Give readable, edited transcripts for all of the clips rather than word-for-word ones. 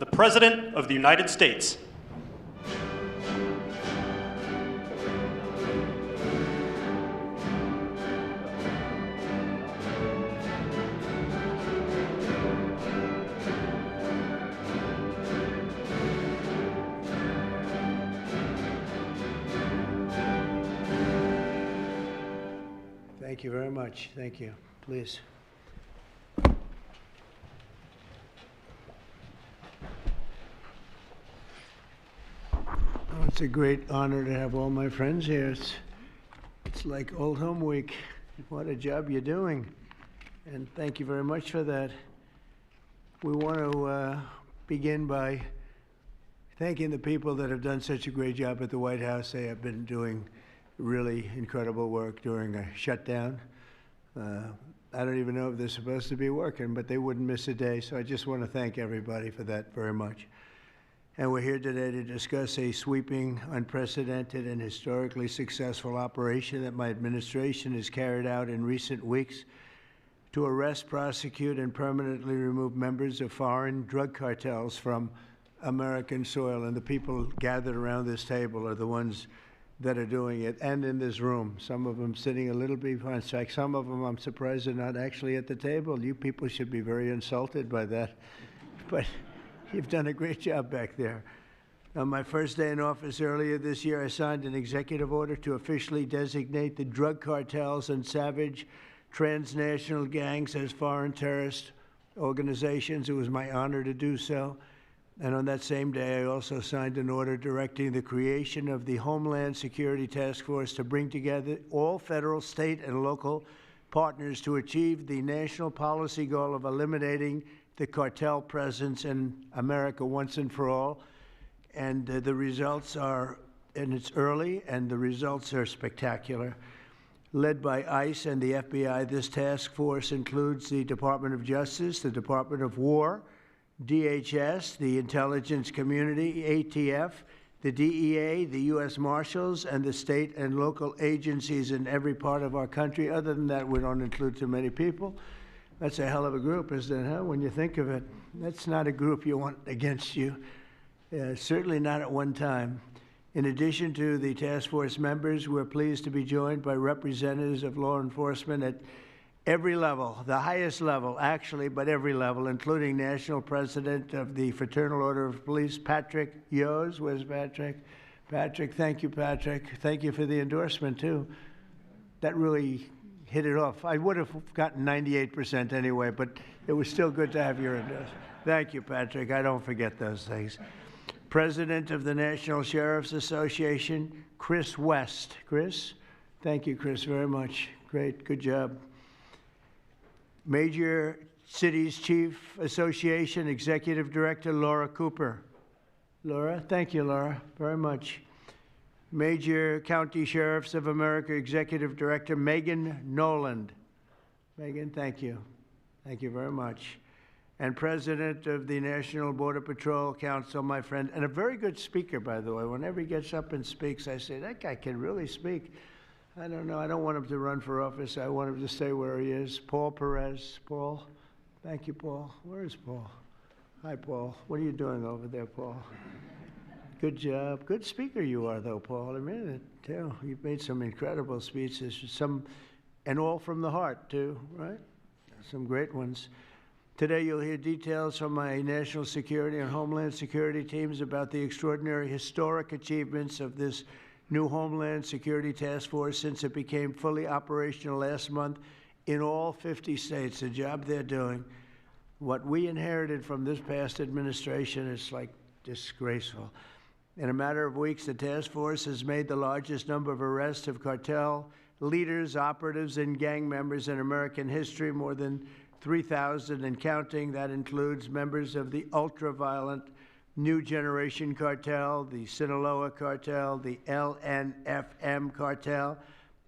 the President of the United States. Thank you very much. Thank you. Please. Oh, it's a great honor to have all my friends here. It's like Old Home Week. What a job you're doing. And thank you very much for that. We want to begin by thanking the people that have done such a great job at the White House. They have been doing really incredible work during a shutdown. I don't even know if they're supposed to be working, but they wouldn't miss a day. So I just want to thank everybody for that very much. And we're here today to discuss a sweeping, unprecedented, and historically successful operation that my administration has carried out in recent weeks to arrest, prosecute, and permanently remove members of foreign drug cartels from American soil. And the people gathered around this table are the ones that are doing it, and in this room. Some of them sitting a little behind. In fact, some of them I'm surprised are not actually at the table. You people should be very insulted by that. But you've done a great job back there. On my first day in office earlier this year, I signed an executive order to officially designate the drug cartels and savage transnational gangs as foreign terrorist organizations. It was my honor to do so. And on that same day, I also signed an order directing the creation of the Homeland Security Task Force to bring together all federal, state, and local partners to achieve the national policy goal of eliminating the cartel presence in America once and for all. And the results are, and it's early, and the results are spectacular. Led by ICE and the FBI, this task force includes the Department of Justice, the Department of War, DHS, the intelligence community, ATF, the DEA, the U.S. Marshals, and the state and local agencies in every part of our country. Other than that, we don't include too many people. That's a hell of a group, isn't it, huh? When you think of it. That's not a group you want against you. Certainly not at one time. In addition to the task force members, we're pleased to be joined by representatives of law enforcement at every level, the highest level, actually, but every level, including National President of the Fraternal Order of Police, Patrick Yos. Where's Patrick? Patrick, thank you, Patrick. Thank you for the endorsement, too. That really hit it off. I would have gotten 98% anyway, but it was still good to have your endorsement. Thank you, Patrick. I don't forget those things. President of the National Sheriff's Association, Chris West. Chris? Thank you, Chris, very much. Great, good job. Major Cities Chief Association Executive Director Laura Cooper. Laura, thank you, Laura, very much. Major County Sheriffs of America Executive Director Megan Noland. Megan, thank you. Thank you very much. And President of the National Border Patrol Council, my friend, and a very good speaker, by the way. Whenever he gets up and speaks, I say, that guy can really speak. I don't know. I don't want him to run for office. I want him to stay where he is. Paul Perez. Paul. Thank you, Paul. Where is Paul? Hi, Paul. What are you doing over there, Paul? Good job. Good speaker you are, though, Paul. I mean it, too. You've made some incredible speeches, and all from the heart, too, right? Some great ones. Today, you'll hear details from my national security and Homeland Security teams about the extraordinary historic achievements of this new Homeland Security Task Force since it became fully operational last month in all 50 states. The job they're doing. What we inherited from this past administration is like disgraceful. In a matter of weeks, the task force has made the largest number of arrests of cartel leaders, operatives, and gang members in American history, more than 3,000 and counting. That includes members of the ultra-violent New Generation Cartel, the Sinaloa Cartel, the LNFM Cartel,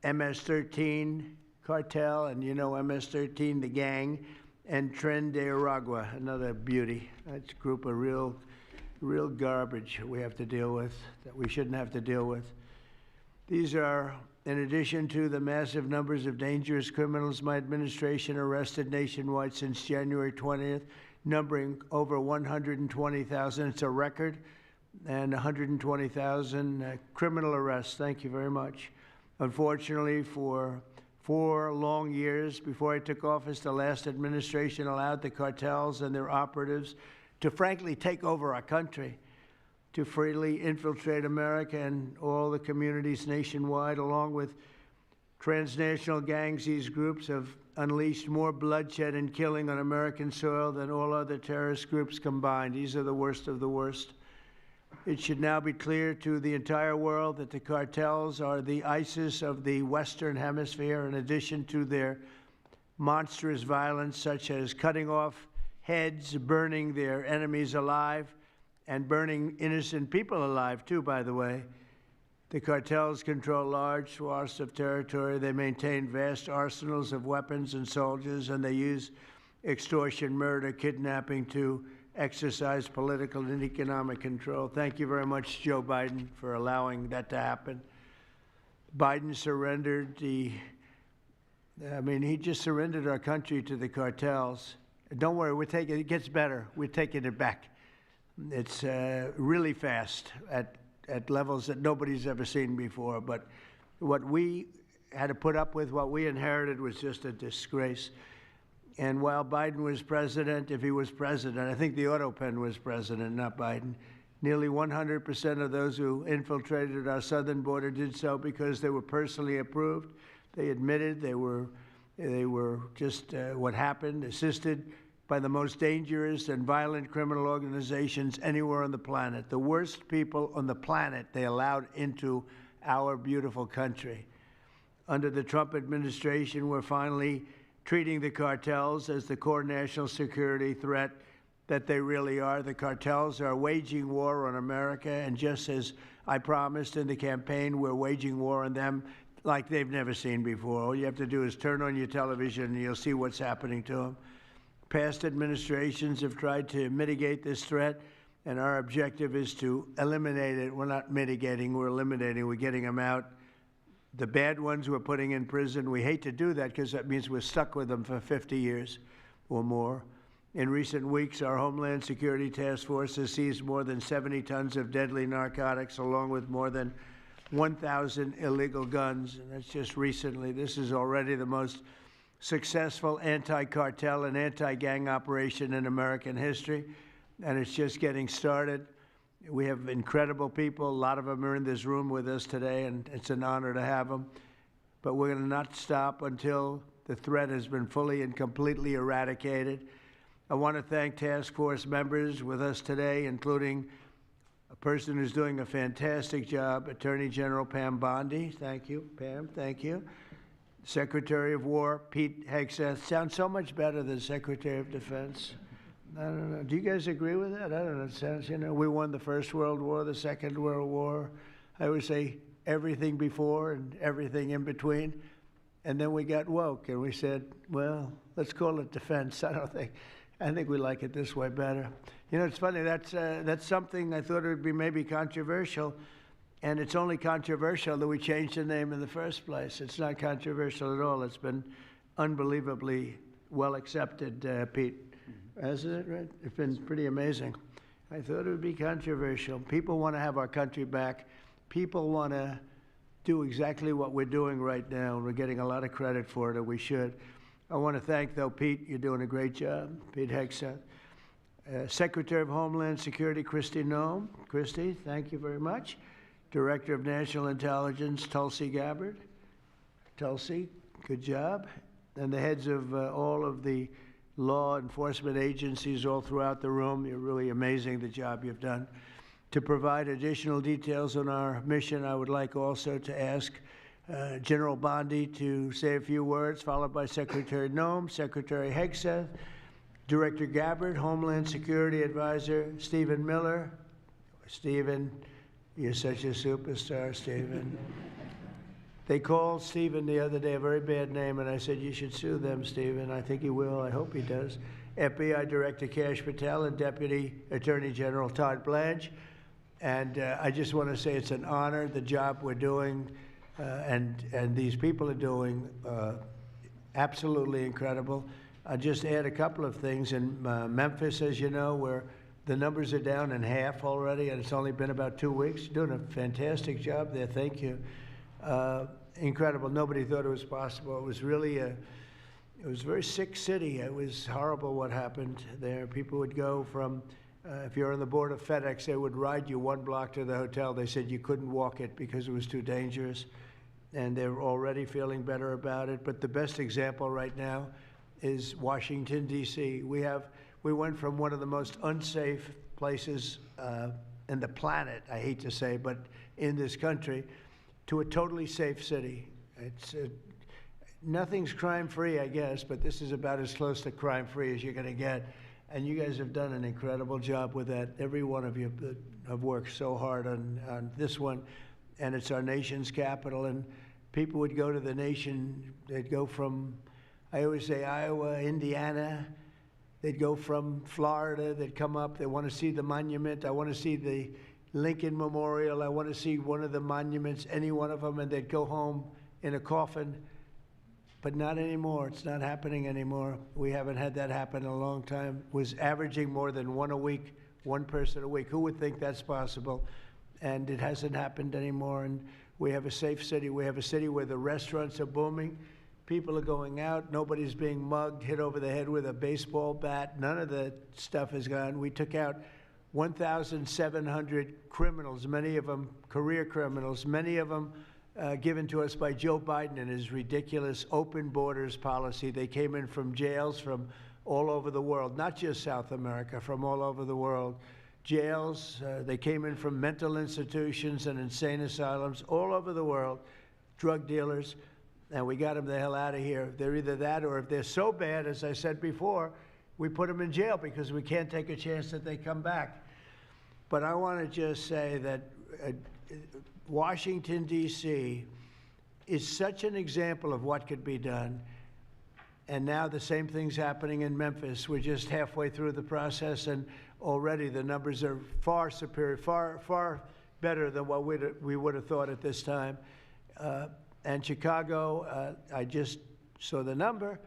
MS-13 Cartel, and you know MS-13, the gang, and Tren de Aragua, another beauty. That's a group of real garbage we have to deal with, that we shouldn't have to deal with. These are, in addition to the massive numbers of dangerous criminals my administration arrested nationwide since January 20th, numbering over 120,000. It's a record, and 120,000 criminal arrests. Thank you very much. Unfortunately, for 4 long years before I took office, the last administration allowed the cartels and their operatives to frankly take over our country, to freely infiltrate America and all the communities nationwide. Along with transnational gangs, these groups have unleashed more bloodshed and killing on American soil than all other terrorist groups combined. These are the worst of the worst. It should now be clear to the entire world that the cartels are the ISIS of the Western Hemisphere, in addition to their monstrous violence, such as cutting off heads, burning their enemies alive, and burning innocent people alive, too, by the way. The cartels control large swaths of territory. They maintain vast arsenals of weapons and soldiers, and they use extortion, murder, kidnapping to exercise political and economic control. Thank you very much, Joe Biden, for allowing that to happen. Biden surrendered he just surrendered our country to the cartels. Don't worry, it gets better. We're taking it back. It's really fast at levels that nobody's ever seen before. But what we had to put up with, what we inherited, was just a disgrace. And while Biden was president, if he was president, I think the Autopen was president, not Biden, nearly 100% of those who infiltrated our southern border did so because they were personally approved. They admitted they were just what happened, assisted by the most dangerous and violent criminal organizations anywhere on the planet. The worst people on the planet they allowed into our beautiful country. Under the Trump administration, we're finally treating the cartels as the core national security threat that they really are. The cartels are waging war on America, and just as I promised in the campaign, we're waging war on them like they've never seen before. All you have to do is turn on your television and you'll see what's happening to them. Past administrations have tried to mitigate this threat, and our objective is to eliminate it. We're not mitigating, we're eliminating. We're getting them out. The bad ones we're putting in prison. We hate to do that because that means we're stuck with them for 50 years or more. In recent weeks, our Homeland Security Task Force has seized more than 70 tons of deadly narcotics, along with more than 1,000 illegal guns. And that's just recently. This is already the most successful anti-cartel and anti-gang operation in American history, and it's just getting started. We have incredible people. A lot of them are in this room with us today, and it's an honor to have them. But we're going to not stop until the threat has been fully and completely eradicated. I want to thank task force members with us today, including a person who's doing a fantastic job, Attorney General Pam Bondi. Thank you, Pam. Thank you. Secretary of War Pete Hegseth. Sounds so much better than Secretary of Defense. I don't know. Do you guys agree with that? I don't know. It sounds, we won the First World War, the Second World War. I would say everything before and everything in between. And then we got woke and we said, well, let's call it defense. I think we like it this way better. It's funny. That's something I thought it would be maybe controversial. And it's only controversial that we changed the name in the first place. It's not controversial at all. It's been unbelievably well accepted, Pete. Hasn't it, right? It's been pretty amazing. I thought it would be controversial. People want to have our country back. People want to do exactly what we're doing right now. We're getting a lot of credit for it, and we should. I want to thank, though, Pete. You're doing a great job. Pete Hegseth. Secretary of Homeland Security, Kristi Noem. Kristi, thank you very much. Director of National Intelligence, Tulsi Gabbard. Tulsi, good job. And the heads of all of the law enforcement agencies all throughout the room. You're really amazing, the job you've done. To provide additional details on our mission, I would like also to ask General Bondi to say a few words, followed by Secretary Noem, Secretary Hegseth, Director Gabbard, Homeland Security Advisor Stephen Miller. Stephen, you're such a superstar, Stephen. They called Stephen the other day a very bad name, and I said, you should sue them, Stephen. I think he will. I hope he does. FBI Director Kash Patel and Deputy Attorney General Todd Blanche. And I just want to say it's an honor, the job we're doing, and these people are doing absolutely incredible. I'll just add a couple of things. In Memphis, as you know, where the numbers are down in half already, and it's only been about 2 weeks. You're doing a fantastic job there. Thank you. Incredible. Nobody thought it was possible. It was really it was a very sick city. It was horrible what happened there. People would go from, if you're on the board of FedEx, they would ride you 1 block to the hotel. They said you couldn't walk it because it was too dangerous. And they're already feeling better about it. But the best example right now is Washington, D.C. We went from one of the most unsafe places in the planet, I hate to say, but in this country, to a totally safe city. It's nothing's crime-free, I guess, but this is about as close to crime-free as you're going to get. And you guys have done an incredible job with that. Every one of you have worked so hard on this one, and it's our nation's capital. And people would go to the nation. They'd go from, I always say, Iowa, Indiana. They'd go from Florida. They'd come up. They want to see the monument. I want to see the Lincoln Memorial. I want to see one of the monuments, any one of them, and they'd go home in a coffin. But not anymore. It's not happening anymore. We haven't had that happen in a long time. It was averaging more than one a week, one person a week. Who would think that's possible? And it hasn't happened anymore. And we have a safe city. We have a city where the restaurants are booming. People are going out. Nobody's being mugged, hit over the head with a baseball bat. None of the stuff is gone. We took out 1,700 criminals, many of them career criminals, many of them given to us by Joe Biden and his ridiculous open borders policy. They came in from jails from all over the world, not just South America, from all over the world. Jails, they came in from mental institutions and insane asylums all over the world, drug dealers, and we got them the hell out of here. They're either that, or if they're so bad, as I said before, we put them in jail because we can't take a chance that they come back. But I want to just say that Washington, D.C. is such an example of what could be done. And now the same thing's happening in Memphis. We're just halfway through the process, and already the numbers are far superior, far better than what we would have thought at this time. And Chicago, I just saw the number.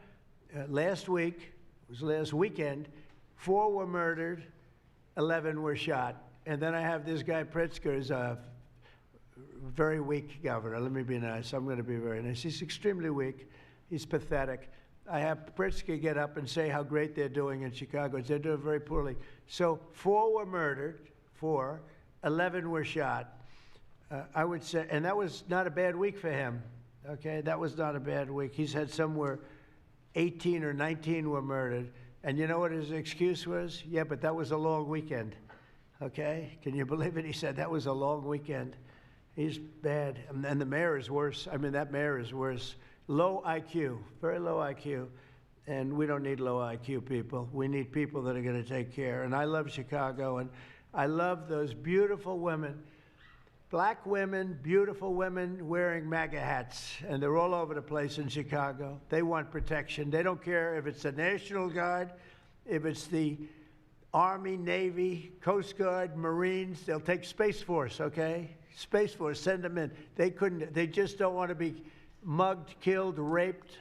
Last week, it was last weekend, 4 were murdered, 11 were shot. And then I have this guy Pritzker, who's a very weak governor. Let me be nice. I'm going to be very nice. He's extremely weak. He's pathetic. I have Pritzker get up and say how great they're doing in Chicago. They're doing very poorly. So 4 were murdered, 4, 11 were shot. I would say, and that was not a bad week for him. Okay, that was not a bad week. He's had somewhere 18 or 19 were murdered. And you know what his excuse was? Yeah, but that was a long weekend. Okay, can you believe it? He said that was a long weekend. He's bad. And the mayor is worse. I mean, that mayor is worse. Low IQ, very low IQ. And we don't need low IQ people. We need people that are going to take care. And I love Chicago, and I love those beautiful women, black women, beautiful women wearing MAGA hats. And they're all over the place in Chicago. They want protection. They don't care if it's the National Guard, if it's the Army, Navy, Coast Guard, Marines. They'll take Space Force, okay? Space Force, send them in. They just don't want to be mugged, killed, raped,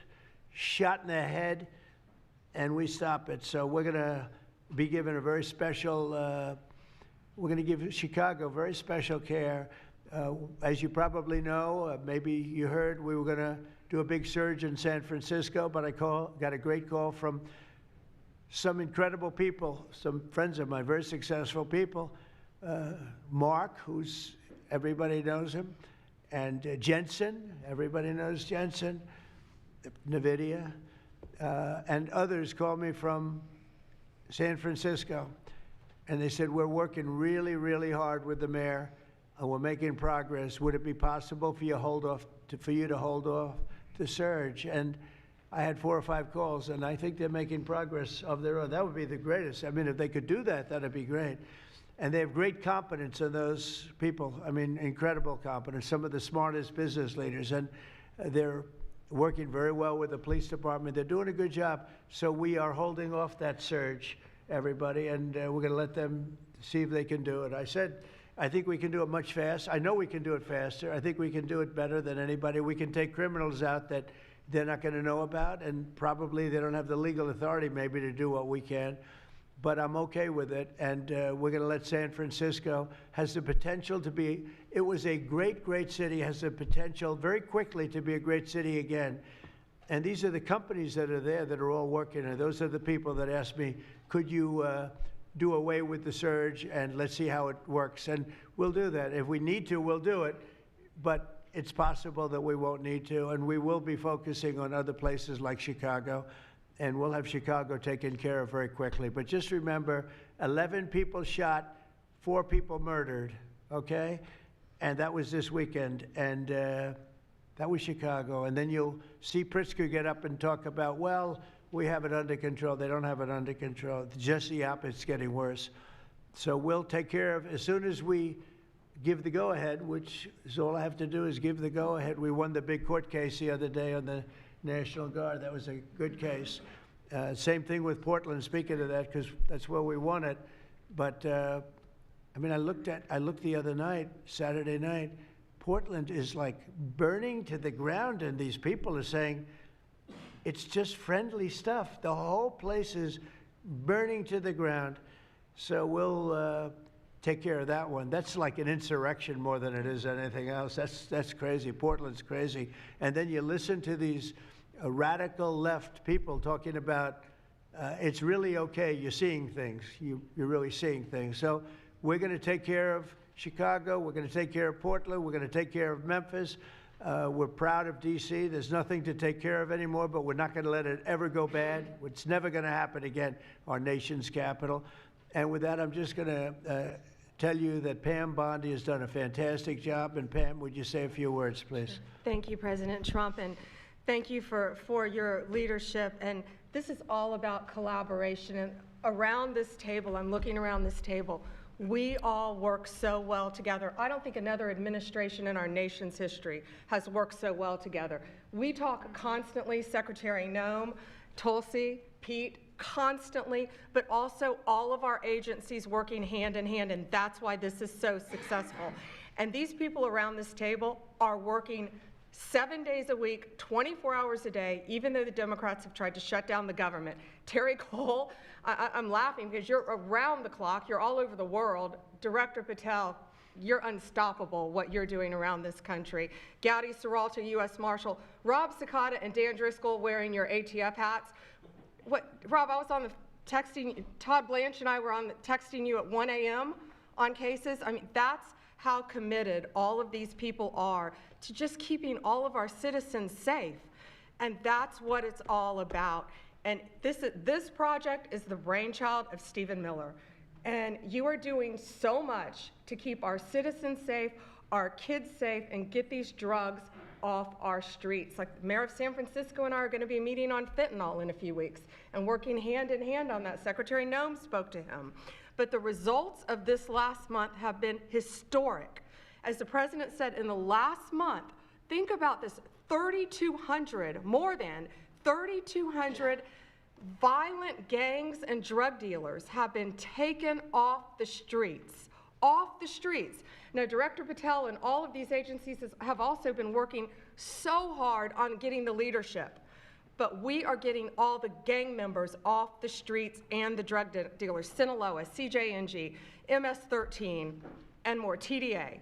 shot in the head, and we stop it. So we're going to be given a very special, we're going to give Chicago very special care. As you probably know, maybe you heard, we were going to do a big surge in San Francisco, but I got a great call from some incredible people, some friends of mine, very successful people. Mark, who's, everybody knows him, and Jensen, everybody knows Jensen, NVIDIA, and others called me from San Francisco, and they said, we're working really, really hard with the mayor, and we're making progress. Would it be possible for you to hold off the surge? And I had 4 or 5 calls, and I think they're making progress of their own. That would be the greatest. I mean, if they could do that, that'd be great. And they have great competence in those people. I mean, incredible competence, some of the smartest business leaders. And they're working very well with the police department. They're doing a good job. So we are holding off that surge, everybody, and we're going to let them see if they can do it. I said, I think we can do it much faster. I know we can do it faster. I think we can do it better than anybody. We can take criminals out that they're not going to know about, and probably they don't have the legal authority maybe to do what we can. But I'm okay with it, and we're going to let San Francisco, has the potential to be, it was a great, great city, has the potential very quickly to be a great city again. And these are the companies that are there that are all working, and those are the people that asked me, could you do away with the surge, and let's see how it works. And we'll do that. If we need to, we'll do it, but it's possible that we won't need to, and we will be focusing on other places like Chicago. And we'll have Chicago taken care of very quickly. But just remember, 11 people shot, 4 people murdered, okay? And that was this weekend, and that was Chicago. And then you'll see Pritzker get up and talk about, well, we have it under control. They don't have it under control. Just the opposite, it's getting worse. So we'll take care of, as soon as we give the go-ahead, which is all I have to do is give the go-ahead. We won the big court case the other day on the National Guard. That was a good case. Same thing with Portland, speaking of that, because that's where we won it. But I mean, I looked the other night, Saturday night, Portland is like burning to the ground, and these people are saying it's just friendly stuff. The whole place is burning to the ground. So we'll take care of that one. That's like an insurrection more than it is anything else. That's crazy. Portland's crazy. And then you listen to these radical left people talking about it's really okay. You're seeing things. You're really seeing things. So we're going to take care of Chicago. We're going to take care of Portland. We're going to take care of Memphis. We're proud of D.C. There's nothing to take care of anymore, but we're not going to let it ever go bad. It's never going to happen again, our nation's capital. And with that, I'm just going to tell you that Pam Bondi has done a fantastic job. And Pam, would you say a few words, please? Thank you, President Trump, and thank you for your leadership. And this is all about collaboration. And around this table, I'm looking around this table, we all work so well together. I don't think another administration in our nation's history has worked so well together. We talk constantly, Secretary Noem, Tulsi, Pete, constantly, but also all of our agencies working hand in hand, and that's why this is so successful. And these people around this table are working 7 days a week, 24 hours a day, even though the Democrats have tried to shut down the government. Terry Cole, I'm laughing because you're around the clock, you're all over the world. Director Patel, you're unstoppable, what you're doing around this country. Gowdy Serralta, U.S. Marshal, Rob Sakata and Dan Driscoll wearing your ATF hats. Rob, I was on the texting, Todd Blanche and I were on the texting you at 1 a.m. on cases. I mean, that's how committed all of these people are to just keeping all of our citizens safe. And that's what it's all about. And this project is the brainchild of Stephen Miller. And you are doing so much to keep our citizens safe, our kids safe, and get these drugs off our streets. Like the mayor of San Francisco and I are going to be meeting on fentanyl in a few weeks and working hand in hand on that. Secretary Noem spoke to him. But the results of this last month have been historic. As the president said, in the last month, think about this, 3,200, more than 3,200 violent gangs and drug dealers have been taken off the streets. Off the streets. Now, Director Patel and all of these agencies have also been working so hard on getting the leadership. But we are getting all the gang members off the streets and the drug dealers, Sinaloa, CJNG, MS-13, and more, TDA.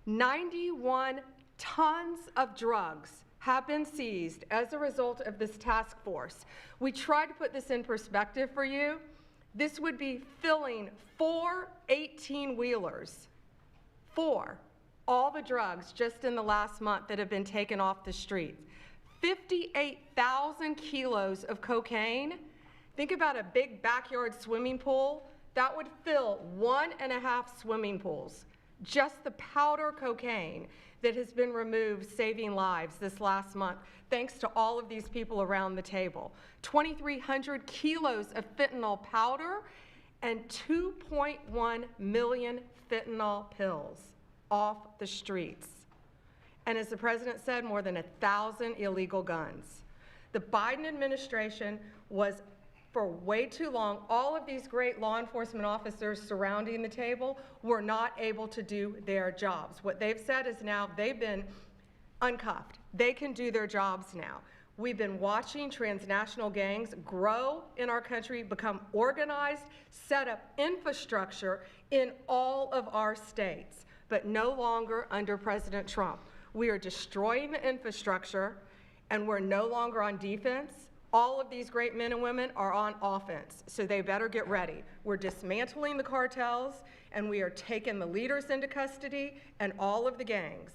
91 tons of drugs have been seized as a result of this task force. We tried to put this in perspective for you. This would be filling 4 18-wheelers, 4, all the drugs just in the last month that have been taken off the streets. 58,000 kilos of cocaine. Think about a big backyard swimming pool. That would fill 1.5 swimming pools. Just the powder cocaine that has been removed, saving lives this last month, thanks to all of these people around the table. 2,300 kilos of fentanyl powder and 2.1 million fentanyl pills off the streets. And as the president said, more than 1,000 illegal guns. The Biden administration was, for way too long, all of these great law enforcement officers surrounding the table were not able to do their jobs. What they've said is now they've been uncuffed. They can do their jobs now. We've been watching transnational gangs grow in our country, become organized, set up infrastructure in all of our states, but no longer under President Trump. We are destroying the infrastructure, and we're no longer on defense. All of these great men and women are on offense, so they better get ready. We're dismantling the cartels, and we are taking the leaders into custody and all of the gangs.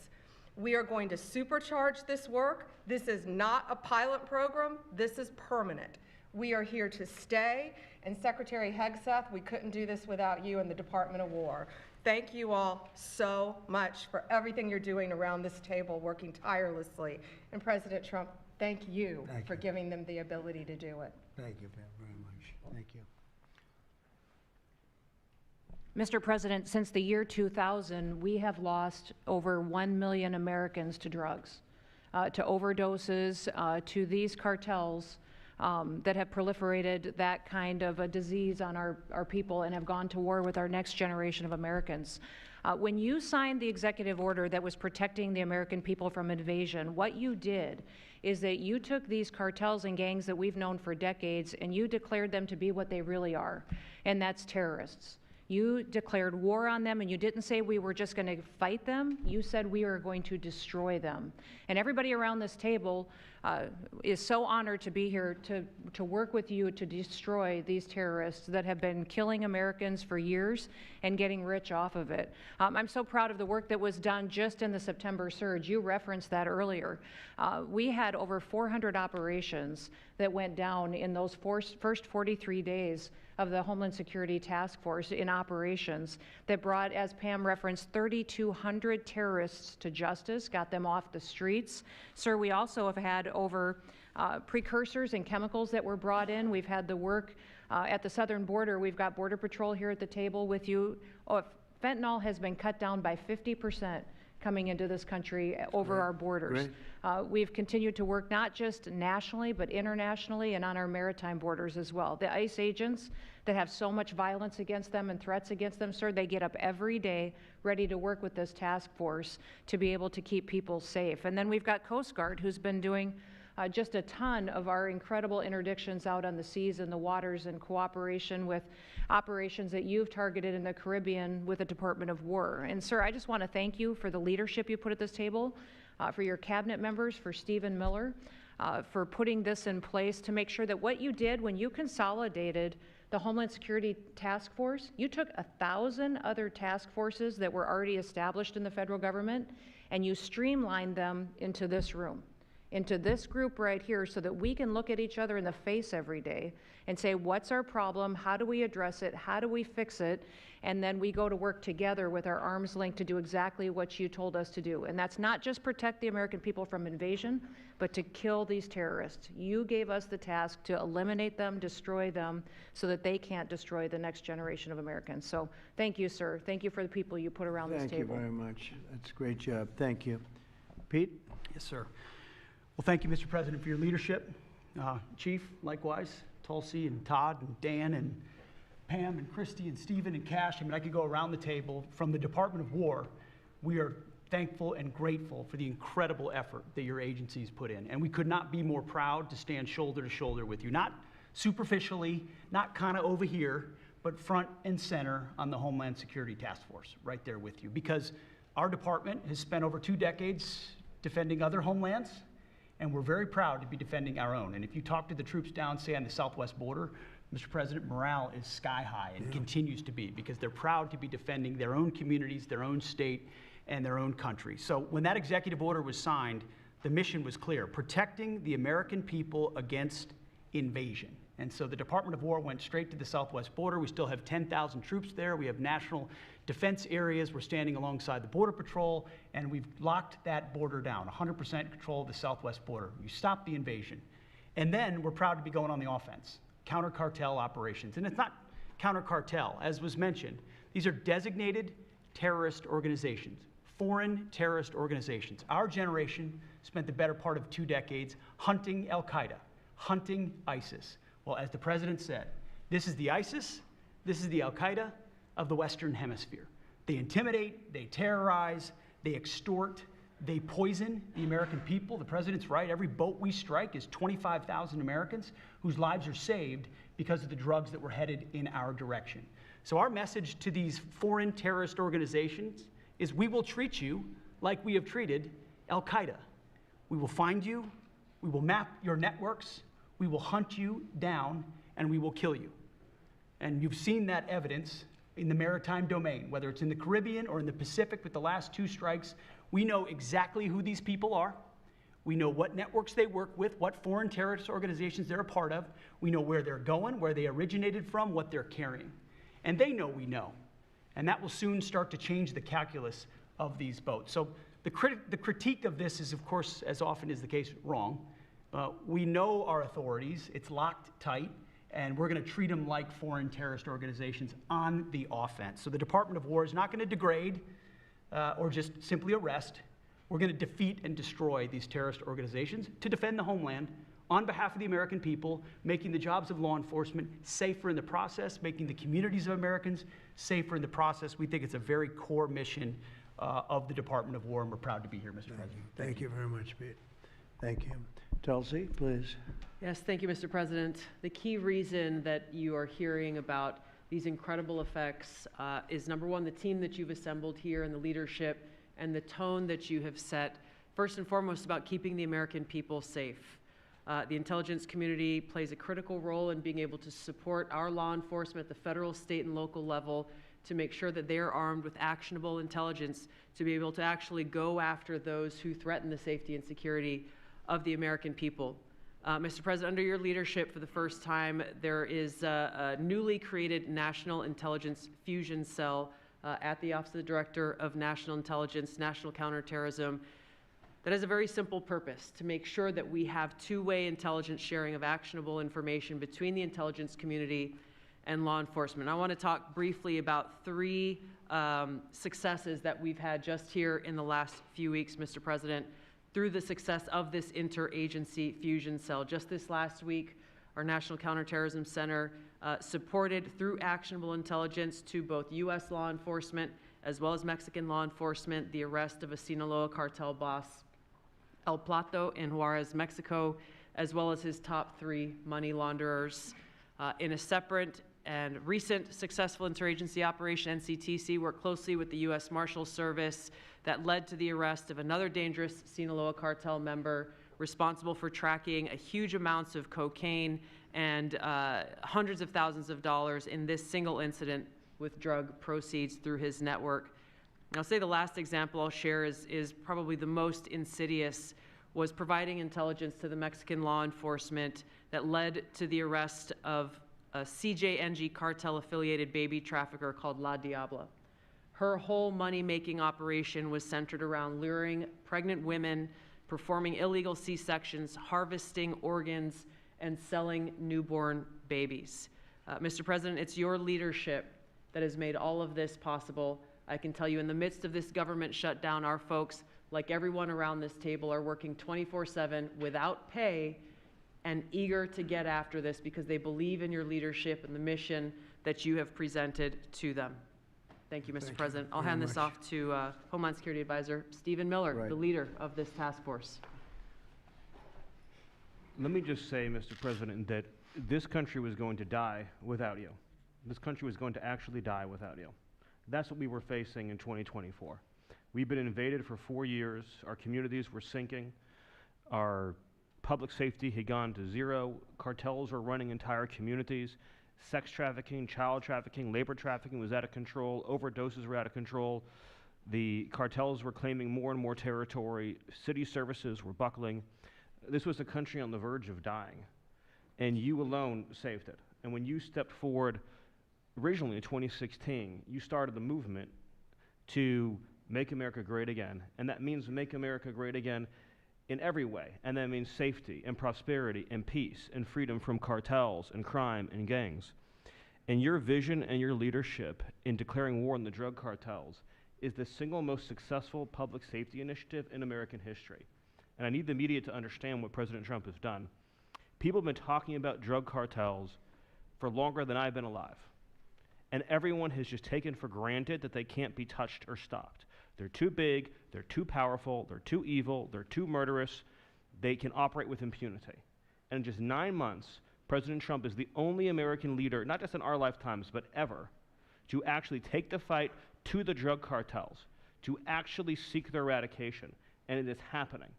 We are going to supercharge this work. This is not a pilot program. This is permanent. We are here to stay. And Secretary Hegseth, we couldn't do this without you and the Department of War. Thank you all so much for everything you're doing around this table, working tirelessly. And President Trump, thank you for giving them the ability to do it. Thank you very much. Thank you. Mr. President, since the year 2000, we have lost over 1 million Americans to drugs, to overdoses, to these cartels that have proliferated that kind of a disease on our people and have gone to war with our next generation of Americans. When you signed the executive order that was protecting the American people from invasion, what you did is that you took these cartels and gangs that we've known for decades and you declared them to be what they really are, and that's terrorists. You declared war on them, and you didn't say we were just going to fight them. You said we are going to destroy them. And everybody around this table is so honored to be here to work with you to destroy these terrorists that have been killing Americans for years and getting rich off of it. I'm so proud of the work that was done just in the September surge. You referenced that earlier. We had over 400 operations that went down in those first 43 days of the Homeland Security Task Force in operations that brought, as Pam referenced, 3,200 terrorists to justice, got them off the streets. Sir, we also have had over precursors and chemicals that were brought in. We've had the work at the southern border. We've got Border Patrol here at the table with you. Fentanyl has been cut down by 50% coming into this country over our borders. We've continued to work not just nationally, but internationally and on our maritime borders as well. The ICE agents that have so much violence against them and threats against them, sir, they get up every day ready to work with this task force to be able to keep people safe. And then we've got Coast Guard, who's been doing just a ton of our incredible interdictions out on the seas and the waters in cooperation with operations that you've targeted in the Caribbean with the Department of War. And sir, I just want to thank you for the leadership you put at this table, for your cabinet members, for Stephen Miller, for putting this in place to make sure that what you did when you consolidated the Homeland Security Task Force, you took 1,000 other task forces that were already established in the federal government and you streamlined them into this room, into this group right here, so that we can look at each other in the face every day and say, what's our problem? How do we address it? How do we fix it? And then we go to work together with our arms linked to do exactly what you told us to do. And that's not just protect the American people from invasion, but to kill these terrorists. You gave us the task to eliminate them, destroy them, so that they can't destroy the next generation of Americans. So thank you, sir. Thank you for the people you put around this table. Thank you very much. That's a great job. Thank you. Pete? Yes, sir. Well, thank you, Mr. President, for your leadership. Chief, likewise, Tulsi and Todd and Dan and Pam and Christy and Stephen and Cash. I mean, I could go around the table. From the Department of War, we are thankful and grateful for the incredible effort that your agencies put in. And we could not be more proud to stand shoulder to shoulder with you, not superficially, not kind of over here, but front and center on the Homeland Security Task Force, right there with you. Because our department has spent over 2 decades defending other homelands, and we're very proud to be defending our own. And if you talk to the troops down, say, on the southwest border, Mr. President, morale is sky high and continues to be, because they're proud to be defending their own communities, their own state, and their own country. So when that executive order was signed, the mission was clear: protecting the American people against invasion. And so the Department of War went straight to the southwest border. We still have 10,000 troops there. We have national defense areas. We're standing alongside the Border Patrol, and we've locked that border down, 100% control of the southwest border. You stop the invasion. And then we're proud to be going on the offense, counter-cartel operations. And it's not counter-cartel, as was mentioned. These are designated terrorist organizations, foreign terrorist organizations. Our generation spent the better part of 2 decades hunting Al-Qaeda, hunting ISIS. Well, as the president said, this is the ISIS, this is the Al-Qaeda of the Western Hemisphere. They intimidate, they terrorize, they extort, They poison the American people. The president's right. Every boat we strike is 25,000 Americans whose lives are saved because of the drugs that were headed in our direction. So our message to these foreign terrorist organizations is we will treat you like we have treated Al-Qaeda. We will find you, we will map your networks, we will hunt you down, and we will kill you. And you've seen that evidence in the maritime domain, whether it's in the Caribbean or in the Pacific with the last 2 strikes. We know exactly who these people are. We know what networks they work with, what foreign terrorist organizations they're a part of. We know where they're going, where they originated from, what they're carrying. And they know we know. And that will soon start to change the calculus of these boats. So the critique of this is, of course, as often is the case, wrong. We know our authorities. It's locked tight. And we're going to treat them like foreign terrorist organizations on the offense. So the Department of War is not going to degrade or just simply arrest. We're going to defeat and destroy these terrorist organizations to defend the homeland on behalf of the American people, making the jobs of law enforcement safer in the process, making the communities of Americans safer in the process. We think it's a very core mission of the Department of War, and we're proud to be here, Mr. President. Thank you very much, Pete. Thank you. Tulsi, please. Yes, thank you, Mr. President. The key reason that you are hearing about these incredible effects is, number one, the team that you've assembled here and the leadership and the tone that you have set, first and foremost, about keeping the American people safe. The intelligence community plays a critical role in being able to support our law enforcement at the federal, state, and local level to make sure that they are armed with actionable intelligence to be able to actually go after those who threaten the safety and security of the American people. Mr. President, under your leadership, for the first time, there is a newly created National Intelligence Fusion Cell at the Office of the Director of National Intelligence, National Counterterrorism, that has a very simple purpose: to make sure that we have two-way intelligence sharing of actionable information between the intelligence community and law enforcement. I want to talk briefly about 3 successes that we've had just here in the last few weeks, Mr. President, through the success of this interagency fusion cell. Just this last week, our National Counterterrorism Center supported, through actionable intelligence to both U.S. law enforcement as well as Mexican law enforcement, the arrest of a Sinaloa cartel boss, El Plato, in Juarez, Mexico, as well as his top 3 money launderers. In a separate and recent successful interagency operation, NCTC worked closely with the U.S. Marshals Service that led to the arrest of another dangerous Sinaloa cartel member responsible for tracking huge amounts of cocaine and hundreds of thousands of dollars in this single incident with drug proceeds through his network. And I'll say the last example I'll share is probably the most insidious, was providing intelligence to the Mexican law enforcement that led to the arrest of a CJNG cartel-affiliated baby trafficker called La Diabla. Her whole money-making operation was centered around luring pregnant women, performing illegal C-sections, harvesting organs, and selling newborn babies. Mr. President, it's your leadership that has made all of this possible. I can tell you, in the midst of this government shutdown, our folks, like everyone around this table, are working 24/7 without pay and eager to get after this because they believe in your leadership and the mission that you have presented to them. Thank you, Mr. President. I'll hand this off to Homeland Security Advisor Stephen Miller, the leader of this task force. Let me just say, Mr. President, that this country was going to die without you. This country was going to actually die without you. That's what we were facing in 2024. We've been invaded for 4 years. Our communities were sinking. Our public safety had gone to zero. Cartels were running entire communities. Sex trafficking, child trafficking, labor trafficking was out of control. Overdoses were out of control. The cartels were claiming more and more territory. City services were buckling. This was a country on the verge of dying, and you alone saved it. And when you stepped forward originally in 2016, you started the movement to make America great again, and that means make America great again in every way, and that means safety and prosperity and peace and freedom from cartels and crime and gangs. And your vision and your leadership in declaring war on the drug cartels is the single most successful public safety initiative in American history. And I need the media to understand what President Trump has done. People have been talking about drug cartels for longer than I've been alive. And everyone has just taken for granted that they can't be touched or stopped. They're too big, they're too powerful, they're too evil, they're too murderous. They can operate with impunity. And in just 9 months, President Trump is the only American leader, not just in our lifetimes, but ever, to actually take the fight to the drug cartels, to actually seek their eradication. And it is happening.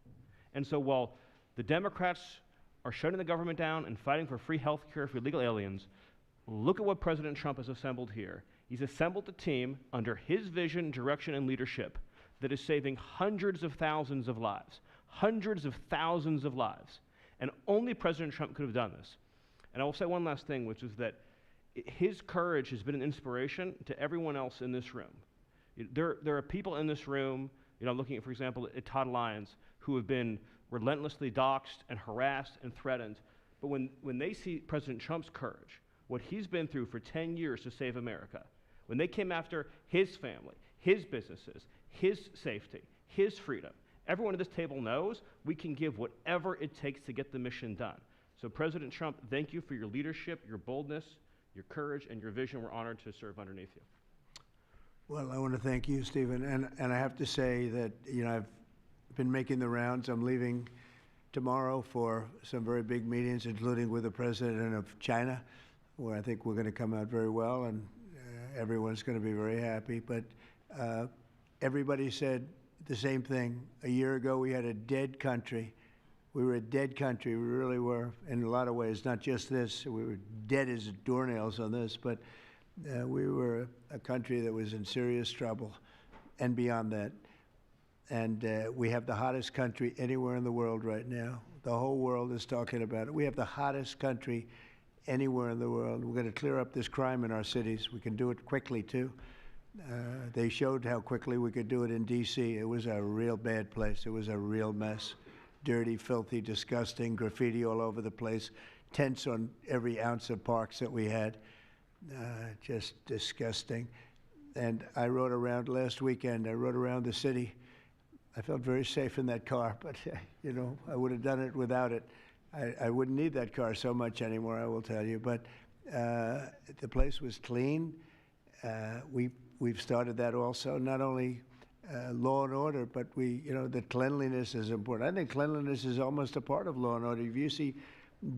And so while the Democrats are shutting the government down and fighting for free health care for illegal aliens, look at what President Trump has assembled here. He's assembled a team under his vision, direction, and leadership that is saving hundreds of thousands of lives. Hundreds of thousands of lives. And only President Trump could have done this. And I will say one last thing, which is that his courage has been an inspiration to everyone else in this room. There are people in this room, I'm looking at, for example, at Todd Lyons, who have been relentlessly doxxed and harassed and threatened. But when they see President Trump's courage, what he's been through for 10 years to save America, when they came after his family, his businesses, his safety, his freedom, everyone at this table knows we can give whatever it takes to get the mission done. So President Trump, thank you for your leadership, your boldness, your courage, and your vision. We're honored to serve underneath you. Well, I want to thank you, Stephen. And I have to say that, I've been making the rounds. I'm leaving tomorrow for some very big meetings, including with the president of China, where I think we're going to come out very well, and everyone's going to be very happy. But everybody said the same thing. A year ago, we had a dead country. We were a dead country. We really were, in a lot of ways, not just this. We were dead as doornails on this, but we were a country that was in serious trouble and beyond that. And we have the hottest country anywhere in the world right now. The whole world is talking about it. We have the hottest country anywhere in the world. We're going to clear up this crime in our cities. We can do it quickly, too. They showed how quickly we could do it in D.C. It was a real bad place. It was a real mess. Dirty, filthy, disgusting, graffiti all over the place, tents on every ounce of parks that we had. Just disgusting. And I rode around last weekend. I rode around the city. I felt very safe in that car, but, I would have done it without it. I wouldn't need that car so much anymore, I will tell you. But the place was clean. We've started that also, not only law and order, but the cleanliness is important. I think cleanliness is almost a part of law and order. If you see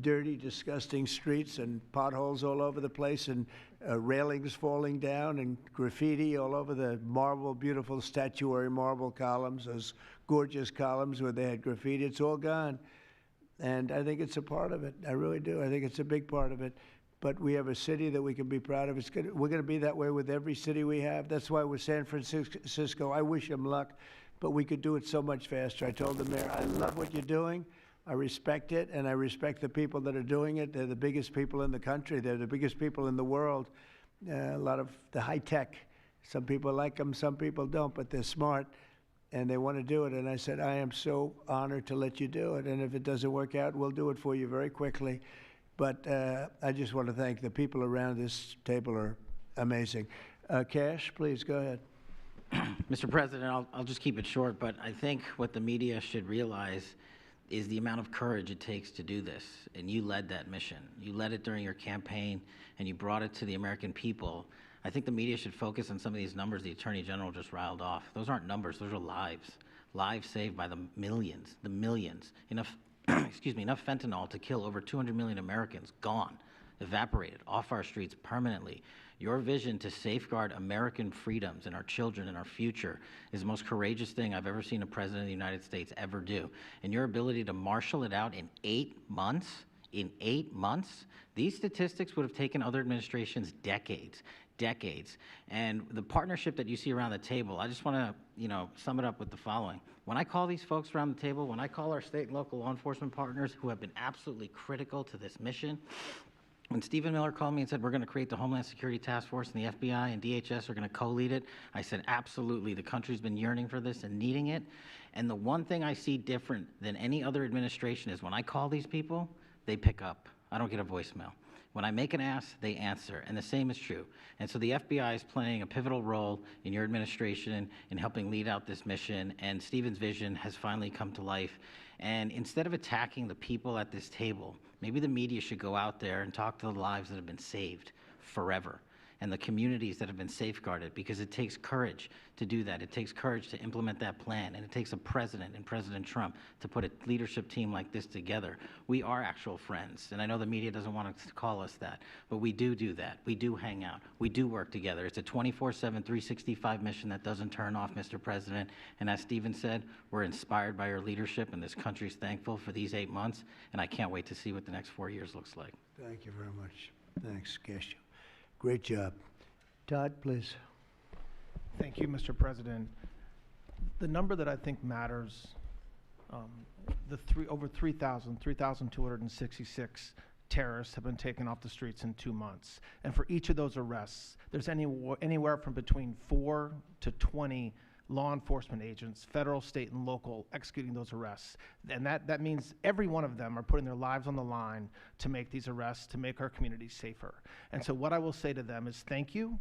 dirty, disgusting streets and potholes all over the place and railings falling down and graffiti all over the beautiful statuary marble columns, those gorgeous columns where they had graffiti, it's all gone. And I think it's a part of it. I really do. I think it's a big part of it. But we have a city that we can be proud of. We're going to be that way with every city we have. That's why with San Francisco, I wish them luck, but we could do it so much faster. I told the mayor, I love what you're doing. I respect it, and I respect the people that are doing it. They're the biggest people in the country. They're the biggest people in the world. A lot of the high tech. Some people like them, some people don't, but they're smart, and they want to do it. And I said, I am so honored to let you do it, and if it doesn't work out, we'll do it for you very quickly. But I just want to thank the people around this table are amazing. Cash, please go ahead. Mr. President, I'll just keep it short, but I think what the media should realize is the amount of courage it takes to do this. And you led that mission. You led it during your campaign, and you brought it to the American people. I think the media should focus on some of these numbers the Attorney General just riled off. Those aren't numbers, those are lives. Lives saved by the millions, enough enough fentanyl to kill over 200 million Americans, gone, evaporated off our streets permanently. Your vision to safeguard American freedoms and our children and our future is the most courageous thing I've ever seen a president of the United States ever do. And your ability to marshal it out in 8 months, these statistics would have taken other administrations decades. And the partnership that you see around the table, I just want to, sum it up with the following. When I call these folks around the table, when I call our state and local law enforcement partners who have been absolutely critical to this mission, when Stephen Miller called me and said, we're going to create the Homeland Security Task Force and the FBI and DHS are going to co-lead it, I said, absolutely. The country's been yearning for this and needing it. And the one thing I see different than any other administration is when I call these people, they pick up. I don't get a voicemail. When I make an ask, they answer, and the same is true. And so the FBI is playing a pivotal role in your administration in helping lead out this mission, and Stephen's vision has finally come to life. And instead of attacking the people at this table, maybe the media should go out there and talk to the lives that have been saved forever. and the communities that have been safeguarded, because it takes courage to do that. It takes courage to implement that plan, and it takes a president and President Trump to put a leadership team like this together. We are actual friends, and I know the media doesn't want to call us that, but we do that. We do hang out. We do work together. It's a 24/7, 365 mission that doesn't turn off, Mr. President. And as Stephen said, we're inspired by your leadership, and this country's thankful for these 8 months, and I can't wait to see what the next 4 years looks like. Thank you very much. Thanks, Geshe. Great job. Todd, please. Thank you, Mr. President. The number that I think matters, over 3,266 terrorists have been taken off the streets in 2 months. And for each of those arrests, there's anywhere from between 4 to 20 law enforcement agents, federal, state, and local, executing those arrests. And that means every one of them are putting their lives on the line to make these arrests, to make our communities safer. And so what I will say to them is thank you,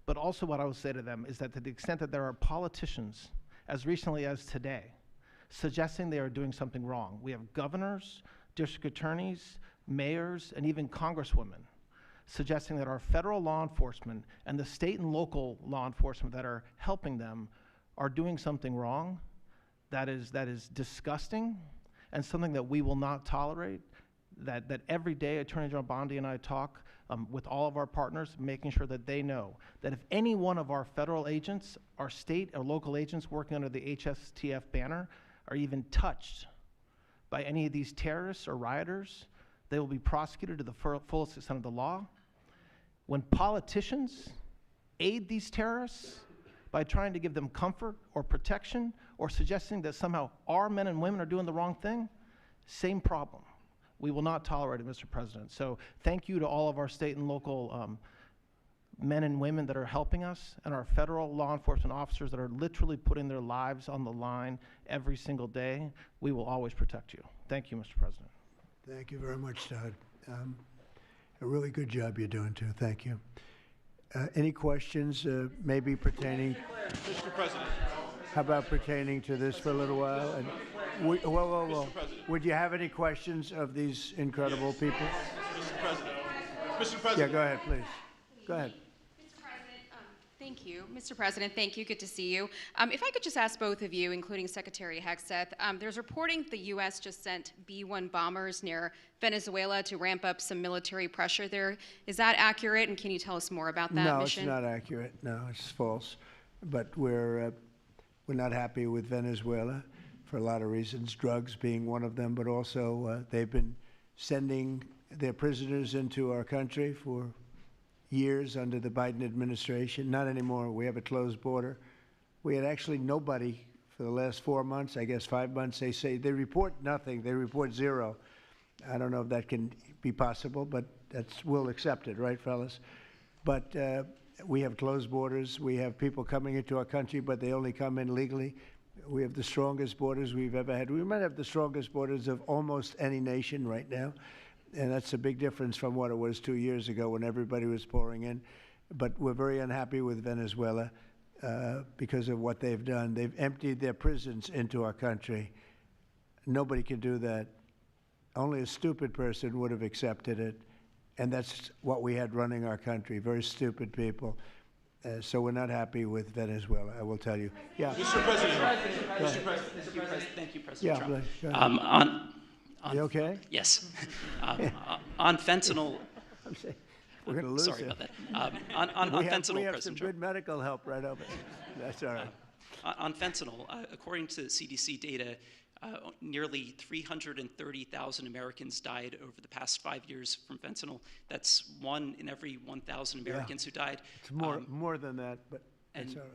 but also what I will say to them is that to the extent that there are politicians, as recently as today, suggesting they are doing something wrong. We have governors, district attorneys, mayors, and even congresswomen suggesting that our federal law enforcement and the state and local law enforcement that are helping them are doing something wrong. That is disgusting and something that we will not tolerate. That every day Attorney General Bondi and I talk with all of our partners, making sure that they know that if any one of our federal agents, our state or local agents working under the HSTF banner are even touched by any of these terrorists or rioters, they will be prosecuted to the fullest extent of the law. When politicians aid these terrorists by trying to give them comfort or protection or suggesting that somehow our men and women are doing the wrong thing, same problem. We will not tolerate it, Mr. President. So thank you to all of our state and local men and women that are helping us, and our federal law enforcement officers that are literally putting their lives on the line every single day. We will always protect you. Thank you, Mr. President. Thank you very much, Todd. A really good job you're doing, too. Thank you. Any questions maybe pertaining? Mr. President. How about pertaining to this for a little while? And whoa. Would you have any questions of these incredible people? Mr. President. Mr. President. Yeah, go ahead, please. Go ahead. Thank you. Mr. President, thank you. Good to see you. If I could just ask both of you, including Secretary Hegseth, there's reporting the U.S. just sent B-1 bombers near Venezuela to ramp up some military pressure there. Is that accurate, and can you tell us more about that mission? No, it's not accurate. No, it's false. But we're not happy with Venezuela for a lot of reasons, drugs being one of them, but also they've been sending their prisoners into our country for years under the Biden administration. Not anymore. We have a closed border. We had actually nobody for the last 4 months, I guess 5 months. They report nothing. They report zero. I don't know if that can be possible, but we'll accept it, right, fellas? But we have closed borders. We have people coming into our country, but they only come in legally. We have the strongest borders we've ever had. We might have the strongest borders of almost any nation right now. And that's a big difference from what it was 2 years ago when everybody was pouring in. But we're very unhappy with Venezuela because of what they've done. They've emptied their prisons into our country. Nobody can do that. Only a stupid person would have accepted it. And that's what we had running our country, very stupid people. So we're not happy with Venezuela, I will tell you. Yeah. Mr. President. Mr. President, thank you, President Trump. Go ahead. You okay? Yes. On fentanyl. We're going to lose sorry it. about that. On fentanyl, we have President some Trump. good medical help right over there. That's all right. On fentanyl, according to CDC data, nearly 330,000 Americans died over the past 5 years from fentanyl. That's 1 in every 1,000 Americans who died. It's more than that, but that's all right.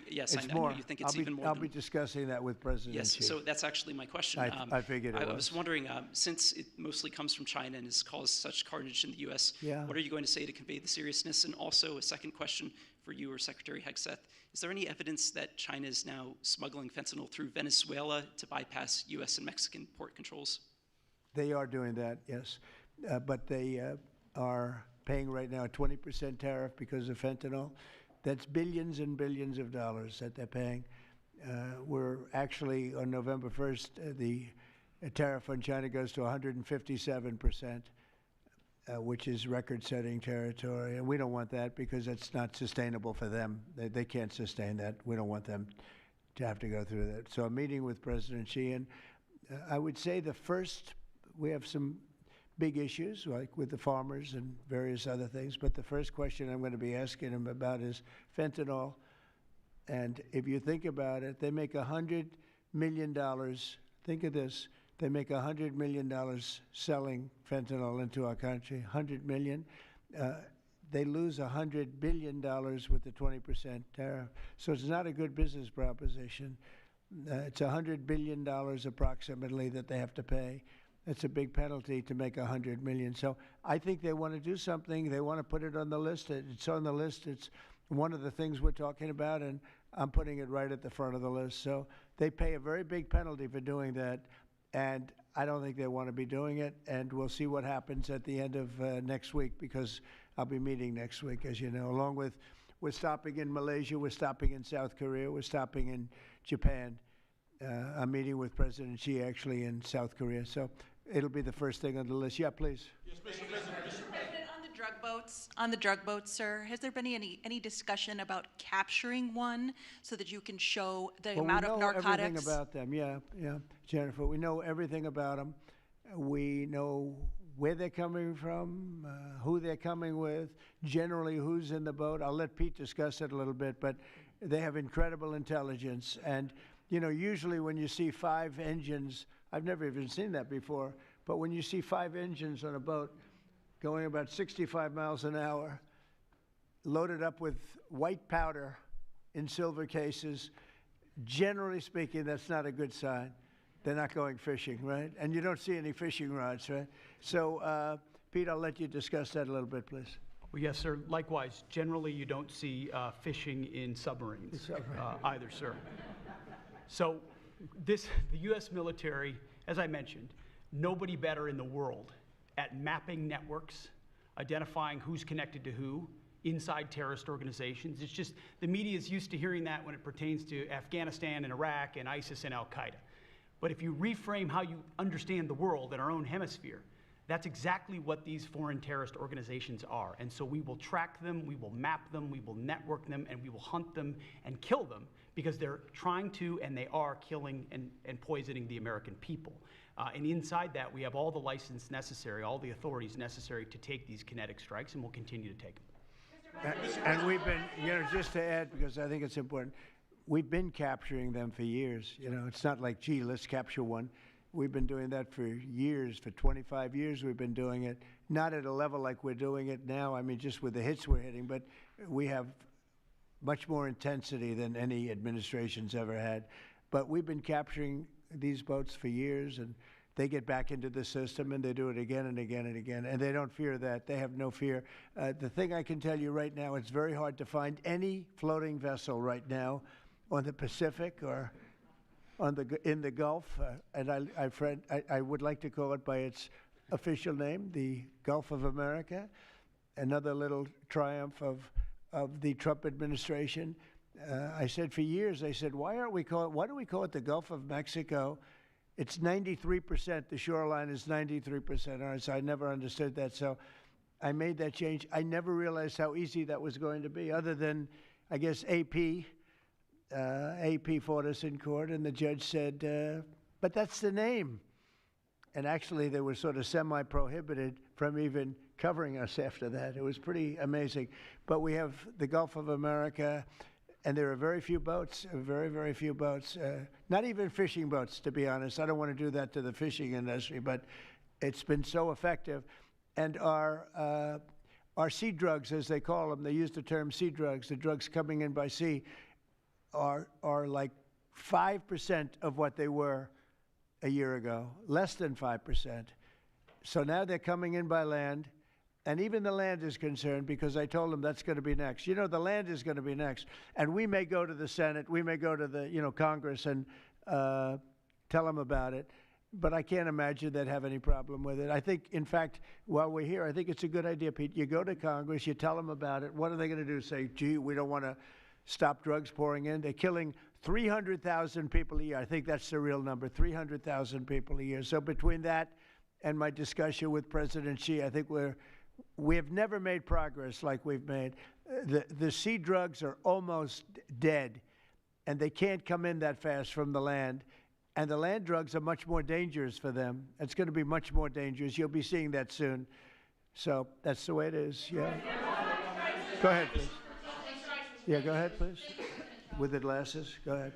Yes, it's I know you think it's even more. I'll be discussing that with President Xi. Yes, so that's actually my question. I figured it was. I was wondering, since it mostly comes from China and has caused such carnage in the U.S., Yeah. what are you going to say to convey the seriousness? And also a second question for you or Secretary Hegseth. Is there any evidence that China is now smuggling fentanyl through Venezuela to bypass U.S. and Mexican port controls? They are doing that, yes. But they are paying right now a 20% tariff because of fentanyl. That's billions and billions of dollars that they're paying. We're actually, on November 1st, the tariff on China goes to 157%. which is record-setting territory. And we don't want that because it's not sustainable for them. They can't sustain that. We don't want them to have to go through that. So I'm meeting with President Xi, and I would say we have some big issues, like with the farmers and various other things, but the first question I'm going to be asking him about is fentanyl. And if you think about it, they make $100 million, think of this, they make $100 million selling fentanyl into our country, $100 million. They lose $100 billion with the 20% tariff. So it's not a good business proposition. It's $100 billion approximately that they have to pay. It's a big penalty to make $100 million. So I think they want to do something. They want to put it on the list. It's on the list. It's one of the things we're talking about, and I'm putting it right at the front of the list. So they pay a very big penalty for doing that, and I don't think they want to be doing it. And we'll see what happens at the end of next week, because I'll be meeting next week, as you know, along with, we're stopping in Malaysia, we're stopping in South Korea, we're stopping in Japan. I'm meeting with President Xi actually in South Korea. So it'll be the first thing on the list. Yeah, please. Yes, Mr. President. On the drug boats, sir, has there been any discussion about capturing one so that you can show the amount of narcotics? We know everything about them. Yeah, Jennifer. We know everything about them. We know where they're coming from, who they're coming with, generally who's in the boat. I'll let Pete discuss it a little bit, but they have incredible intelligence. And, you know, usually when you see 5 engines, I've never even seen that before, but when you see 5 engines on a boat going about 65 miles an hour, loaded up with white powder in silver cases, generally speaking, that's not a good sign. They're not going fishing, right? And you don't see any fishing rods, right? So, Pete, I'll let you discuss that a little bit, please. Well, yes, sir. Likewise, generally you don't see fishing in submarines either, sir. So the U.S. military, as I mentioned, nobody better in the world at mapping networks, identifying who's connected to who, inside terrorist organizations. It's just, the media is used to hearing that when it pertains to Afghanistan and Iraq and ISIS and Al-Qaeda. But if you reframe how you understand the world in our own hemisphere, that's exactly what these foreign terrorist organizations are. And so we will track them, we will map them, we will network them, and we will hunt them and kill them, because they're trying to, and they are killing and poisoning the American people. And inside that, we have all the license necessary, all the authorities necessary to take these kinetic strikes, and we'll continue to take them. And we've been, you know, just to add, because I think it's important, we've been capturing them for years. You know, it's not like, gee, let's capture one. We've been doing that for years. For 25 years, we've been doing it. Not at a level like we're doing it now, I mean, just with the hits we're hitting, but we have much more intensity than any administration's ever had. But we've been capturing these boats for years, and they get back into the system, and they do it again and again and again, and they don't fear that. They have no fear. The thing I can tell you right now, it's very hard to find any floating vessel right now on the Pacific or in the Gulf, and I would like to call it by its official name, the Gulf of America. Another little triumph of the Trump administration. I said for years, I said, why do we call it the Gulf of Mexico? It's 93%, the shoreline is 93% ours. So I never understood that. So I made that change. I never realized how easy that was going to be, other than, I guess, AP fought us in court, and the judge said, but that's the name. And actually, they were sort of semi-prohibited from even covering us after that. It was pretty amazing. But we have the Gulf of America, and there are very few boats, very, very few boats, not even fishing boats, to be honest. I don't want to do that to the fishing industry, but it's been so effective. And our sea drugs, as they call them, they use the term sea drugs, the drugs coming in by sea, are like 5% of what they were a year ago, less than 5%. So now they're coming in by land, and even the land is concerned, because I told them that's going to be next. You know, the land is going to be next. And we may go to the Senate, we may go to the, Congress and tell them about it, but I can't imagine they'd have any problem with it. I think, in fact, while we're here, I think it's a good idea, Pete. You go to Congress, you tell them about it. What are they going to do? Say, gee, we don't want to stop drugs pouring in? They're killing 300,000 people a year. I think that's the real number, 300,000 people a year. So between that and my discussion with President Xi, I think we're we have never made progress like we've made. The sea drugs are almost dead, and they can't come in that fast from the land. And the land drugs are much more dangerous for them. It's going to be much more dangerous. You'll be seeing that soon. So that's the way it is, yeah. Go ahead, please. Yeah, go ahead, please. With the glasses, go ahead.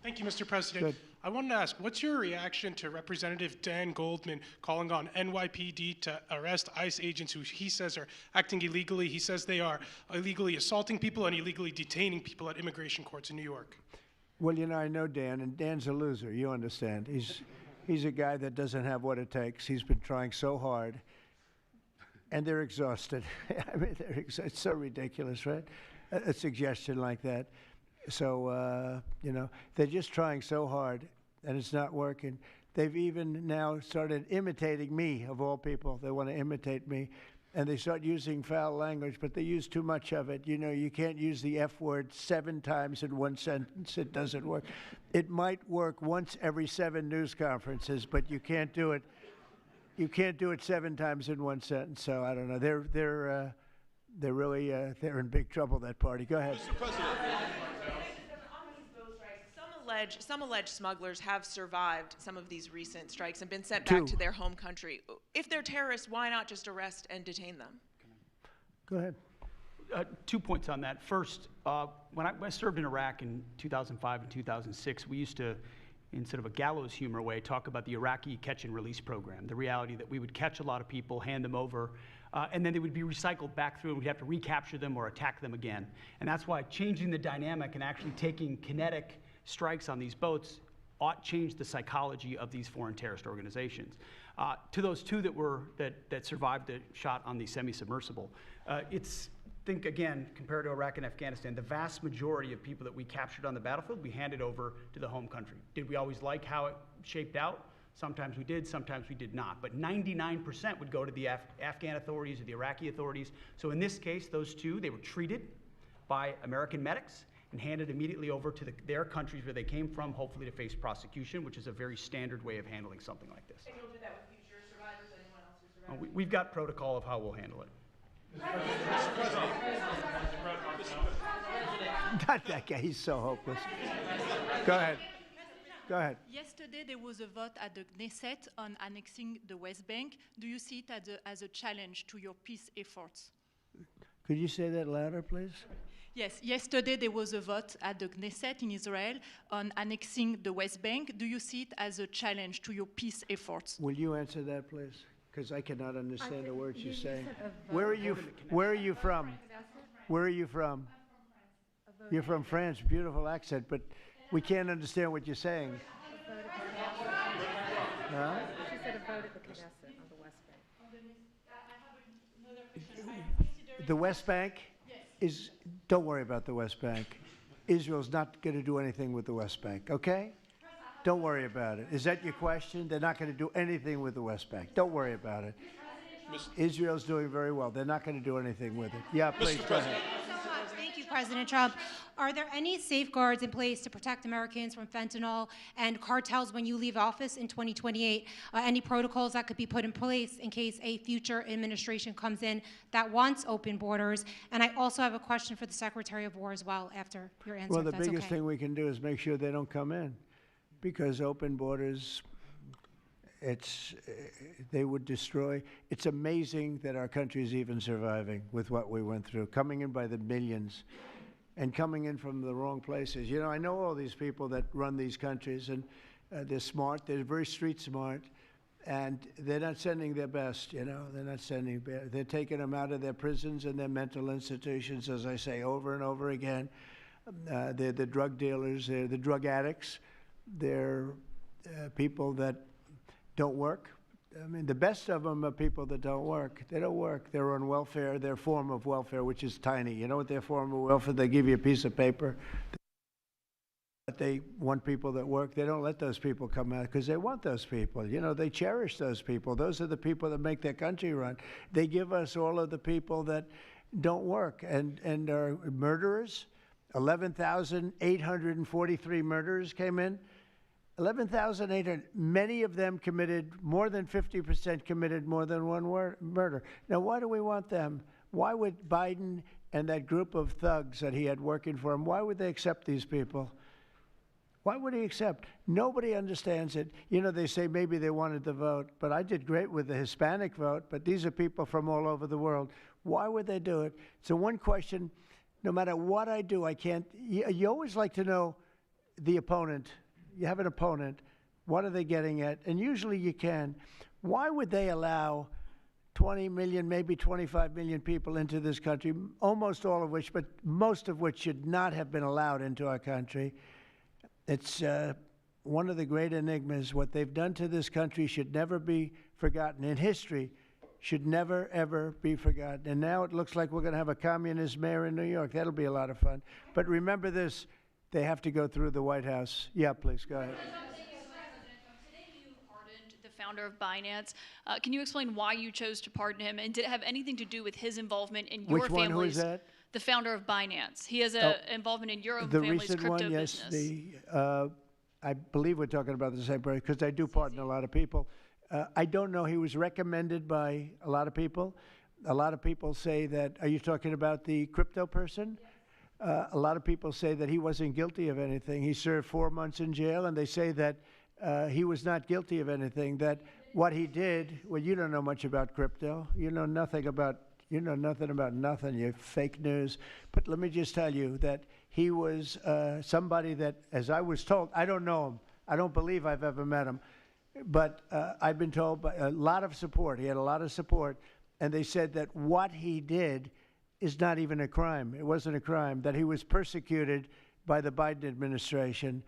Thank you, Mr. President. Good. I wanted to ask, what's your reaction to Representative Dan Goldman calling on NYPD to arrest ICE agents who he says are acting illegally? He says they are illegally assaulting people and illegally detaining people at immigration courts in New York. Well, you know, I know Dan, and Dan's a loser, you understand. He's a guy that doesn't have what it takes. He's been trying so hard, and they're exhausted. I mean, it's so ridiculous, right? A suggestion like that. So, you know, they're just trying so hard, and it's not working. They've even now started imitating me, of all people. They want to imitate me, and they start using foul language, but they use too much of it. You know, you can't use the F word 7 times in one sentence. It doesn't work. It might work once every 7 news conferences, but you can't do it. You can't do it 7 times in one sentence. So I don't know. They're really they're in big trouble. That party. Go ahead. Mr. President. Some alleged smugglers have survived some of these recent strikes and been sent back to their home country. If they're terrorists, why not just arrest and detain them? Go ahead. 2 points on that. First, when I served in Iraq in 2005 and 2006, we used to, in sort of a gallows humor way, talk about the Iraqi catch and release program, the reality that we would catch a lot of people, hand them over, and then they would be recycled back through, and we'd have to recapture them or attack them again. And that's why changing the dynamic and actually taking kinetic strikes on these boats ought change the psychology of these foreign terrorist organizations. To those 2 that survived the shot on the semi-submersible, think again, compared to Iraq and Afghanistan, the vast majority of people that we captured on the battlefield, we handed over to the home country. Did we always like how it shaped out? Sometimes we did, sometimes we did not. But 99% would go to the Afghan authorities or the Iraqi authorities. So in this case, those 2, they were treated by American medics and handed immediately over to their countries where they came from, hopefully to face prosecution, which is a very standard way of handling something like this. And you'll do that with future survivors, anyone else who survived? We've got protocol of how we'll handle it. Not that guy, he's so hopeless. Go ahead. Go ahead. Yesterday, there was a vote at the Knesset on annexing the West Bank. Do you see it as a challenge to your peace efforts? Could you say that louder, please? Yes, yesterday there was a vote at the Knesset in Israel on annexing the West Bank. Do you see it as a challenge to your peace efforts? Will you answer that, please? Because I cannot understand the words you're saying. Where are you from? Where are you from? You're from France, beautiful accent, but we can't understand what you're saying. Huh? She said a vote at the Knesset on the West Bank. The West Bank is, don't worry about the West Bank. Israel's not going to do anything with the West Bank, okay? Don't worry about it. Is that your question? They're not going to do anything with the West Bank. Don't worry about it. Israel's doing very well. They're not going to do anything with it. Yeah, please, go ahead. Thank you, President Trump. Are there any safeguards in place to protect Americans from fentanyl and cartels when you leave office in 2028? Any protocols that could be put in place in case a future administration comes in that wants open borders? And I also have a question for the Secretary of War as well after your answer, Well, the if that's biggest okay. thing we can do is make sure they don't come in, because open borders, they would destroy. It's amazing that our country is even surviving with what we went through, coming in by the millions and coming in from the wrong places. You know, I know all these people that run these countries, and they're smart, they're very street smart, and they're not sending their best, you know, they're taking them out of their prisons and their mental institutions, as I say over and over again. They're the drug dealers, they're the drug addicts, they're people that don't work. I mean, the best of them are people that don't work. They don't work. They're on welfare, their form of welfare, which is tiny. You know what their form of welfare? They give you a piece of paper. But they want people that work. They don't let those people come out because they want those people. You know, they cherish those people. Those are the people that make their country run. They give us all of the people that don't work and are murderers. 11,843 murderers came in. 11,800. Many of them committed, more than 50% committed more than one murder. Now, why do we want them? Why would Biden and that group of thugs that he had working for him, why would they accept these people? Why would he accept? Nobody understands it. You know, they say maybe they wanted the vote, but I did great with the Hispanic vote, but these are people from all over the world. Why would they do it? So one question, no matter what I do, I can't, you always like to know the opponent. You have an opponent. What are they getting at? And usually you can. Why would they allow 20 million, maybe 25 million people into this country, almost all of which, but most of which should not have been allowed into our country? It's one of the great enigmas. What they've done to this country should never be forgotten. In history, should never, ever be forgotten. And now it looks like we're going to have a communist mayor in New York. That'll be a lot of fun. But remember this, they have to go through the White House. Yeah, please, go ahead. The founder of Binance. Can you explain why you chose to pardon him, and did it have anything to do with his involvement in your Which one? family's? Who is that? The founder of Binance. He has an involvement in your own The family's recent crypto one, yes. business. I believe we're talking about the same person because I do pardon a lot of people. I don't know. He was recommended by a lot of people. A lot of people say that. Are you talking about the crypto person? Yes. A lot of people say that he wasn't guilty of anything. He served 4 months in jail, and they say that he was not guilty of anything. That what he did. Well, you don't know much about crypto. You know nothing about. You know nothing about nothing. You're fake news. But let me just tell you that he was somebody that, as I was told, I don't know him. I don't believe I've ever met him. But I've been told by a lot of support. He had a lot of support. And they said that what he did is not even a crime. It wasn't a crime. That he was persecuted by the Biden administration.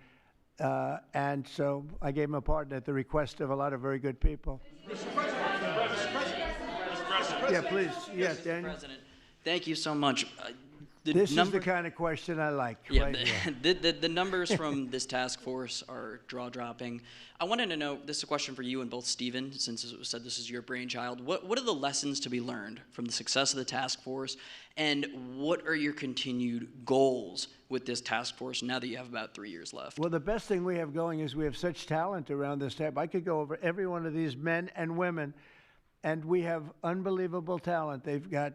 And so I gave him a pardon at the request of a lot of very good people. Mr. President. Yeah, please. Yes, Daniel. President, thank you so much. This is the kind of question I like. Yeah, right here. the numbers from this task force are jaw-dropping. I wanted to know, this is a question for you and both Stephen, since it was said this is your brainchild. What are the lessons to be learned from the success of the task force, and what are your continued goals with this task force now that you have about 3 years left? Well, the best thing we have going is we have such talent around this table. I could go over every one of these men and women, and we have unbelievable talent. They've got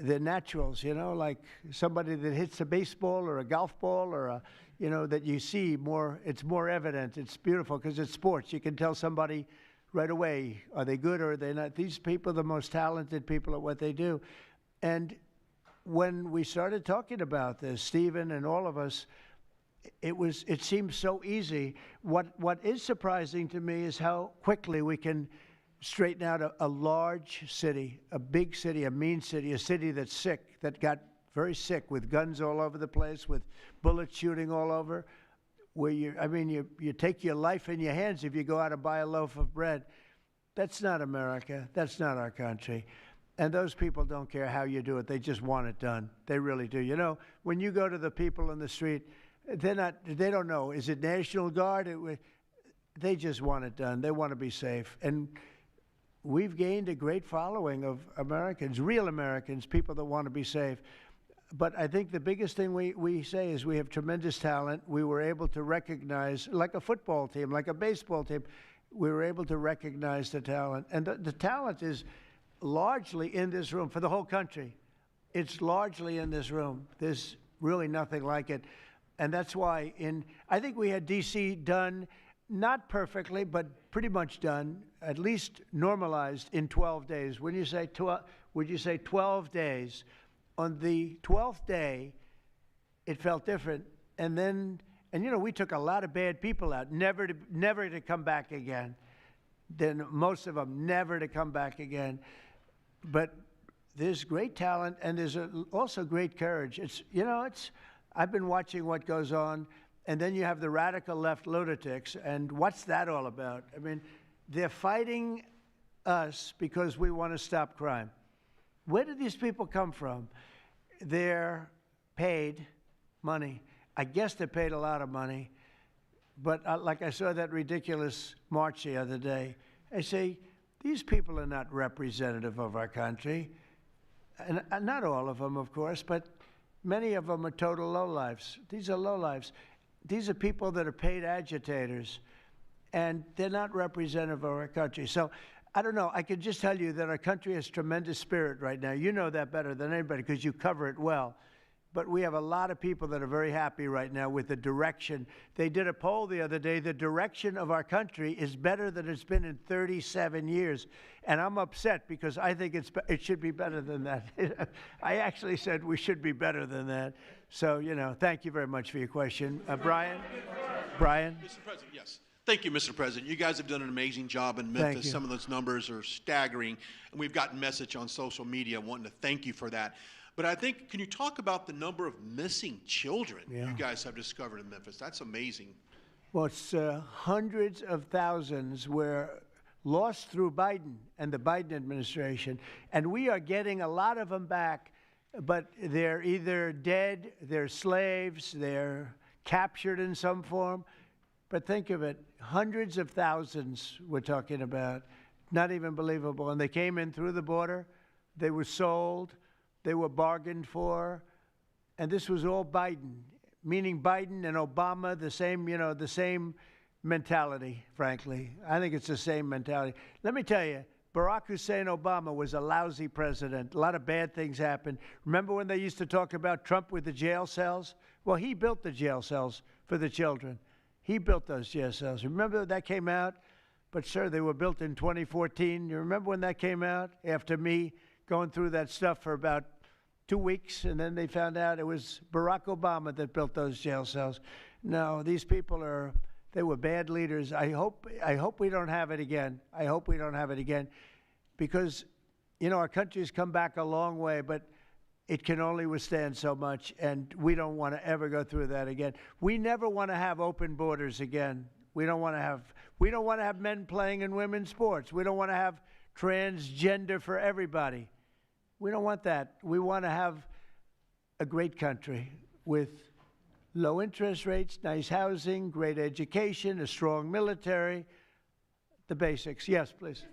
the naturals, you know, like somebody that hits a baseball or a golf ball or a, you know, that you see more, it's more evident. It's beautiful because it's sports. You can tell somebody right away, are they good or are they not? These people are the most talented people at what they do. And when we started talking about this, Stephen and all of us, it seems so easy. What is surprising to me is how quickly we can straighten out a large city, a big city, a mean city, a city that's sick, that got very sick with guns all over the place, with bullets shooting all over, where you take your life in your hands if you go out and buy a loaf of bread. That's not America. That's not our country. And those people don't care how you do it. They just want it done. They really do. You know, when you go to the people in the street, they don't know. Is it National Guard? They just want it done. They want to be safe. And we've gained a great following of Americans, real Americans, people that want to be safe. But I think the biggest thing we say is we have tremendous talent. We were able to recognize, like a football team, like a baseball team, we were able to recognize the talent. And the talent is largely in this room for the whole country. It's largely in this room. There's really nothing like it. And that's why I think we had D.C. done, not perfectly, but pretty much done, at least normalized in 12 days. When you say 12, would you say 12 days? On the 12th day, it felt different. And you know, we took a lot of bad people out, never to come back again. Then most of them never to come back again. But there's great talent, and there's also great courage. I've been watching what goes on. And then you have the radical left lunatics, and what's that all about? I mean, they're fighting us because we want to stop crime. Where do these people come from? They're paid money. I guess they're paid a lot of money. But like I saw that ridiculous march the other day, I say, these people are not representative of our country. And not all of them, of course, but many of them are total lowlifes. These are lowlifes. These are people that are paid agitators. and they're not representative of our country. So I don't know. I can just tell you that our country has tremendous spirit right now. You know that better than anybody because you cover it well. But we have a lot of people that are very happy right now with the direction. They did a poll the other day. The direction of our country is better than it's been in 37 years. And I'm upset because I think it should be better than that. I actually said we should be better than that. So, you know, thank you very much for your question. Brian? Brian? Mr. President, yes. Thank you, Mr. President. You guys have done an amazing job in Memphis. Some of those numbers are staggering, and we've gotten message on social media wanting to thank you for that. But I think, can you talk about the number of missing children you guys have discovered in Memphis? That's amazing. Well, it's hundreds of thousands were lost through Biden and the Biden administration, and we are getting a lot of them back, but they're either dead, they're slaves, they're captured in some form. But think of it, hundreds of thousands we're talking about, not even believable. And they came in through the border, they were sold, they were bargained for, and this was all Biden, meaning Biden and Obama, the same, you know, the same mentality, frankly. I think it's the same mentality. Let me tell you, Barack Hussein Obama was a lousy president. A lot of bad things happened. Remember when they used to talk about Trump with the jail cells? Well, he built the jail cells for the children. He built those jail cells. Remember that came out? But, sir, they were built in 2014. You remember when that came out? After me going through that stuff for about 2 weeks, and then they found out it was Barack Obama that built those jail cells. No, these people they were bad leaders. I hope we don't have it again. I hope we don't have it again because, you know, our country's come back a long way, but it can only withstand so much, and we don't want to ever go through that again. We never want to have open borders again. We don't want to have men playing in women's sports. We don't want to have transgender for everybody. We don't want that. We want to have a great country with low interest rates, nice housing, great education, a strong military, the basics. Yes, please.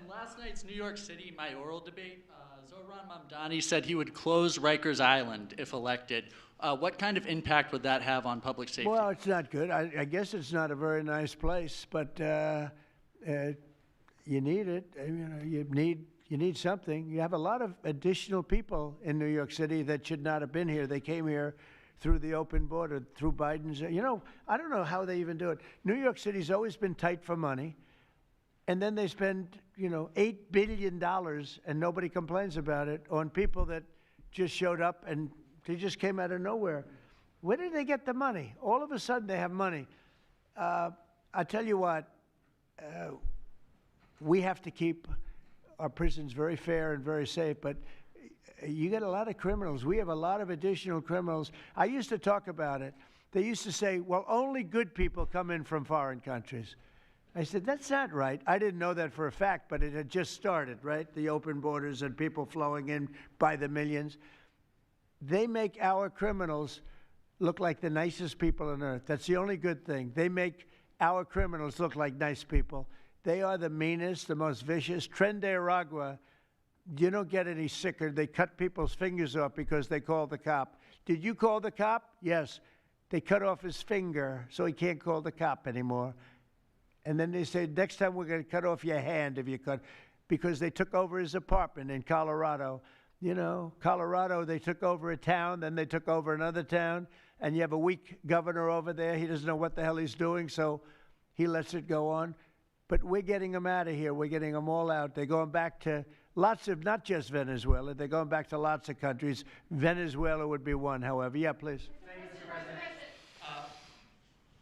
In last night's New York City mayoral debate, Zohran Mamdani said he would close Rikers Island if elected. What kind of impact would that have on public safety? Well, it's not good. I guess it's not a very nice place, but you need it. You know, you need something. You have a lot of additional people in New York City that should not have been here. They came here through the open border, through Biden's. You know, I don't know how they even do it. New York City's always been tight for money, and then they spend, you know, $8 billion, and nobody complains about it, on people that just showed up and they just came out of nowhere. Where did they get the money? All of a sudden they have money. I tell you what, we have to keep our prisons very fair and very safe, but you get a lot of criminals. We have a lot of additional criminals. I used to talk about it. They used to say, well, only good people come in from foreign countries. I said, that's not right. I didn't know that for a fact, but it had just started, right? The open borders and people flowing in by the millions. They make our criminals look like the nicest people on earth. That's the only good thing. They make our criminals look like nice people. They are the meanest, the most vicious. Tren de Aragua, you don't get any sicker. They cut people's fingers off because they called the cop. Did you call the cop? Yes. They cut off his finger so he can't call the cop anymore. And then they say, next time we're going to cut off your hand if you cut, because they took over his apartment in Colorado. You know, Colorado, they took over a town, then they took over another town, and you have a weak governor over there. He doesn't know what the hell he's doing, so he lets it go on. But we're getting them out of here. We're getting them all out. They're going back to lots of, not just Venezuela, they're going back to lots of countries. Venezuela would be one, however. Yeah, please.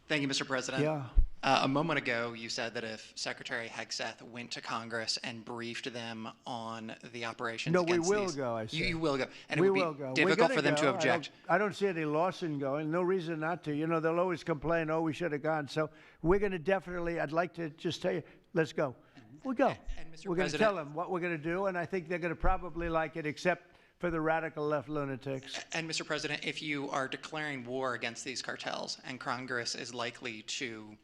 Thank you, Mr. President. Yeah. A moment ago, you said that if Secretary Hegseth went to Congress and briefed them on the operations against we will these, go, I said. You will go. And we it would will be go. difficult for them to object. I don't see any loss in going. No reason not to. You know, they'll always complain, oh, we should have gone. So we're going to definitely, I'd like to just tell you, let's go. We'll go. We're going to tell them what we're going to do, and I think they're going to probably like it, except for the radical left lunatics. And Mr. President, if you are declaring war against these cartels and Congress is likely to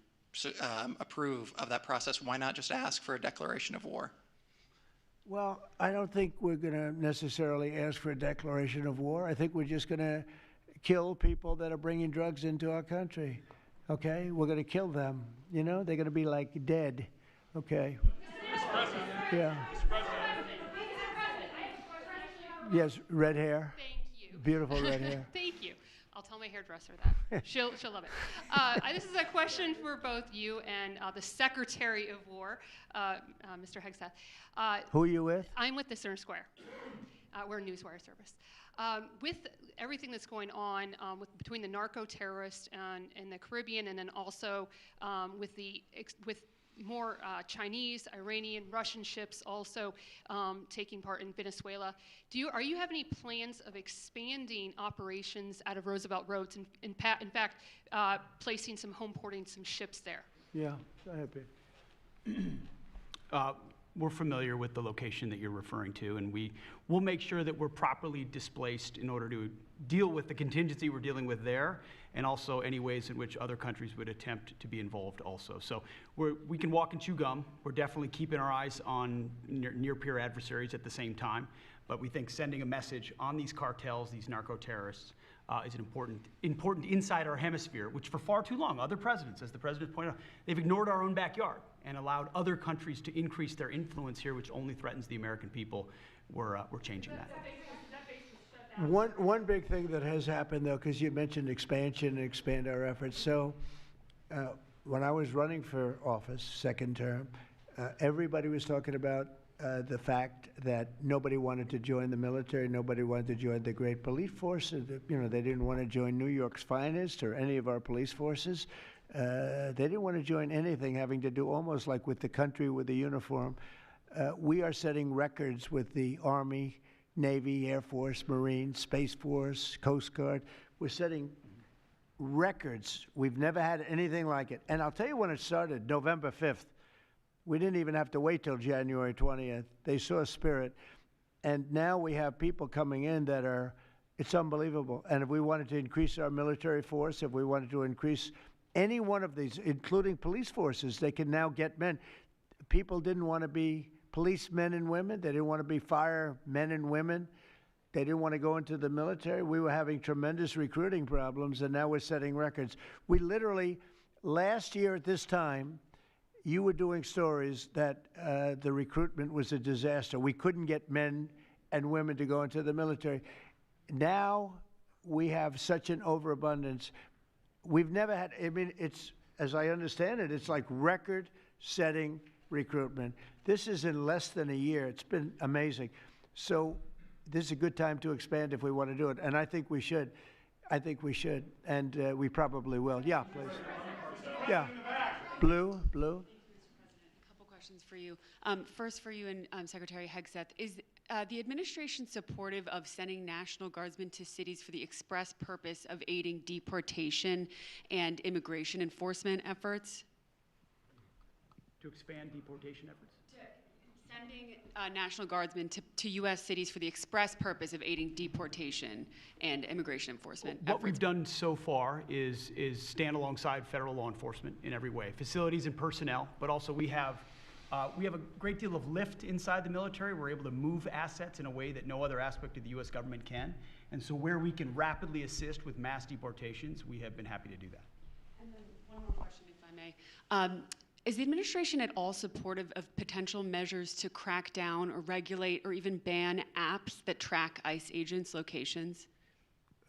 approve of that process, why not just ask for a declaration of war? Well, I don't think we're going to necessarily ask for a declaration of war. I think we're just going to kill people that are bringing drugs into our country. okay? We're going to kill them. You know, they're going to be like dead, okay? Yeah. Yes, red hair. Thank you. Beautiful red hair. Thank you. I'll tell my hairdresser that. She'll love it. This is a question for both you and the Secretary of War, Mr. Hegseth. Who are you with? I'm with the Center Square. We're a newswire service. With everything that's going on between the narco-terrorists in the Caribbean, and then also with more Chinese, Iranian, Russian ships also taking part in Venezuela. Are you have any plans of expanding operations out of Roosevelt Roads, and in fact, placing home porting some ships there? Yeah, go ahead, Pete. We're familiar with the location that you're referring to, and we'll make sure that we're properly displaced in order to deal with the contingency we're dealing with there, and also any ways in which other countries would attempt to be involved also. So we can walk and chew gum. We're definitely keeping our eyes on near-peer adversaries at the same time, but we think sending a message on these cartels, these narco-terrorists, is an important inside our hemisphere, which for far too long, other presidents, as the president pointed out, they've ignored our own backyard and allowed other countries to increase their influence here, which only threatens the American people. We're changing that. One big thing that has happened, though, because you mentioned expansion and expand our efforts. So when I was running for office, second term, everybody was talking about the fact that nobody wanted to join the military, nobody wanted to join the great police force. You know, they didn't want to join New York's finest or any of our police forces. They didn't want to join anything having to do almost like with the country, with the uniform. We are setting records with the Army, Navy, Air Force, Marines, Space Force, Coast Guard. We're setting records. We've never had anything like it. And I'll tell you when it started, November 5th. We didn't even have to wait till January 20th. They saw spirit. And now we have people coming in that are, it's unbelievable. And if we wanted to increase our military force, if we wanted to increase any one of these, including police forces, they can now get men. People didn't want to be policemen and women. They didn't want to be firemen and women. They didn't want to go into the military. We were having tremendous recruiting problems, and now we're setting records. We literally, last year at this time, you were doing stories that the recruitment was a disaster. We couldn't get men and women to go into the military. Now we have such an overabundance. We've never had, I mean, it's, as I understand it, it's like record-setting recruitment. This is in less than a year. It's been amazing. So this is a good time to expand if we want to do it, and I think we should. I think we should, and we probably will. Yeah, please. Yeah. Blue. For you. First for you and Secretary Hegseth, is the administration supportive of sending National Guardsmen to cities for the express purpose of aiding deportation and immigration enforcement efforts? To expand deportation efforts? Sending National Guardsmen to U.S. cities for the express purpose of aiding deportation and immigration enforcement efforts. What we've done so far is stand alongside federal law enforcement in every way, facilities and personnel, but also we have a great deal of lift inside the military. We're able to move assets in a way that no other aspect of the U.S. government can. And so where we can rapidly assist with mass deportations, we have been happy to do that. And then one more question, if I may. Is the administration at all supportive of potential measures to crack down or regulate or even ban apps that track ICE agents' locations?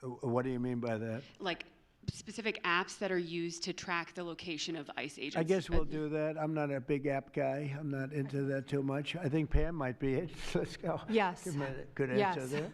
What do you mean by that? Like specific apps that are used to track the location of ICE agents? I guess we'll do that. I'm not a big app guy. I'm not into that too much. I think Pam might be it. Let's go. Yes. Give me a good answer there.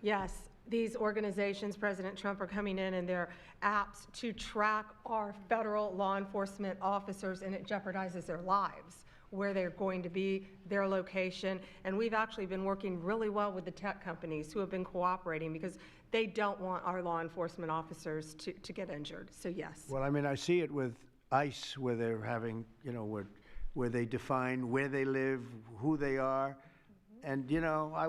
Yes. These organizations, President Trump, are coming in and their apps to track our federal law enforcement officers, and it jeopardizes their lives, where they're going to be, their location. And we've actually been working really well with the tech companies who have been cooperating because they don't want our law enforcement officers to get injured. So yes. Well, I mean, I see it with ICE, where they're having, you know, where they define where they live, who they are. And, you know, I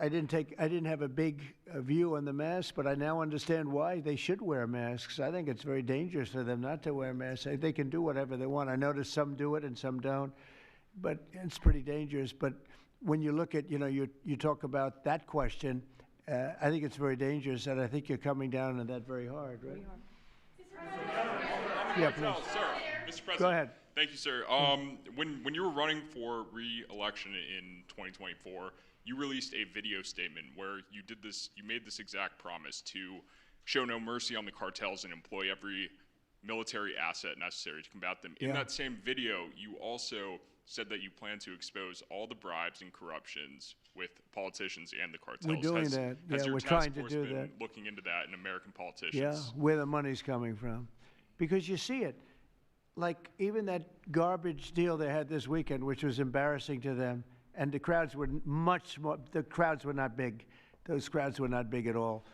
didn't have a big view on the mask, but I now understand why they should wear masks. I think it's very dangerous for them not to wear masks. They can do whatever they want. I notice some do it and some don't, but it's pretty dangerous. But when you look at, you know, you talk about that question, I think it's very dangerous, and I think you're coming down on that very hard, right? Yeah, please. Sir, Mr. President. Go ahead. Thank you, sir. When you were running for re-election in 2024, you released a video statement where you made this exact promise to show no mercy on the cartels and employ every military asset necessary to combat them. In that same video, you also said that you plan to expose all the bribes and corruptions with politicians and the cartels. We're doing that. Has your We're task trying to force do been that. looking into that in American politicians? Yeah, where the money's coming from. Because you see it. Like even that garbage deal they had this weekend, which was embarrassing to them, and the crowds were much more, the crowds were not big. Those crowds were not big at all.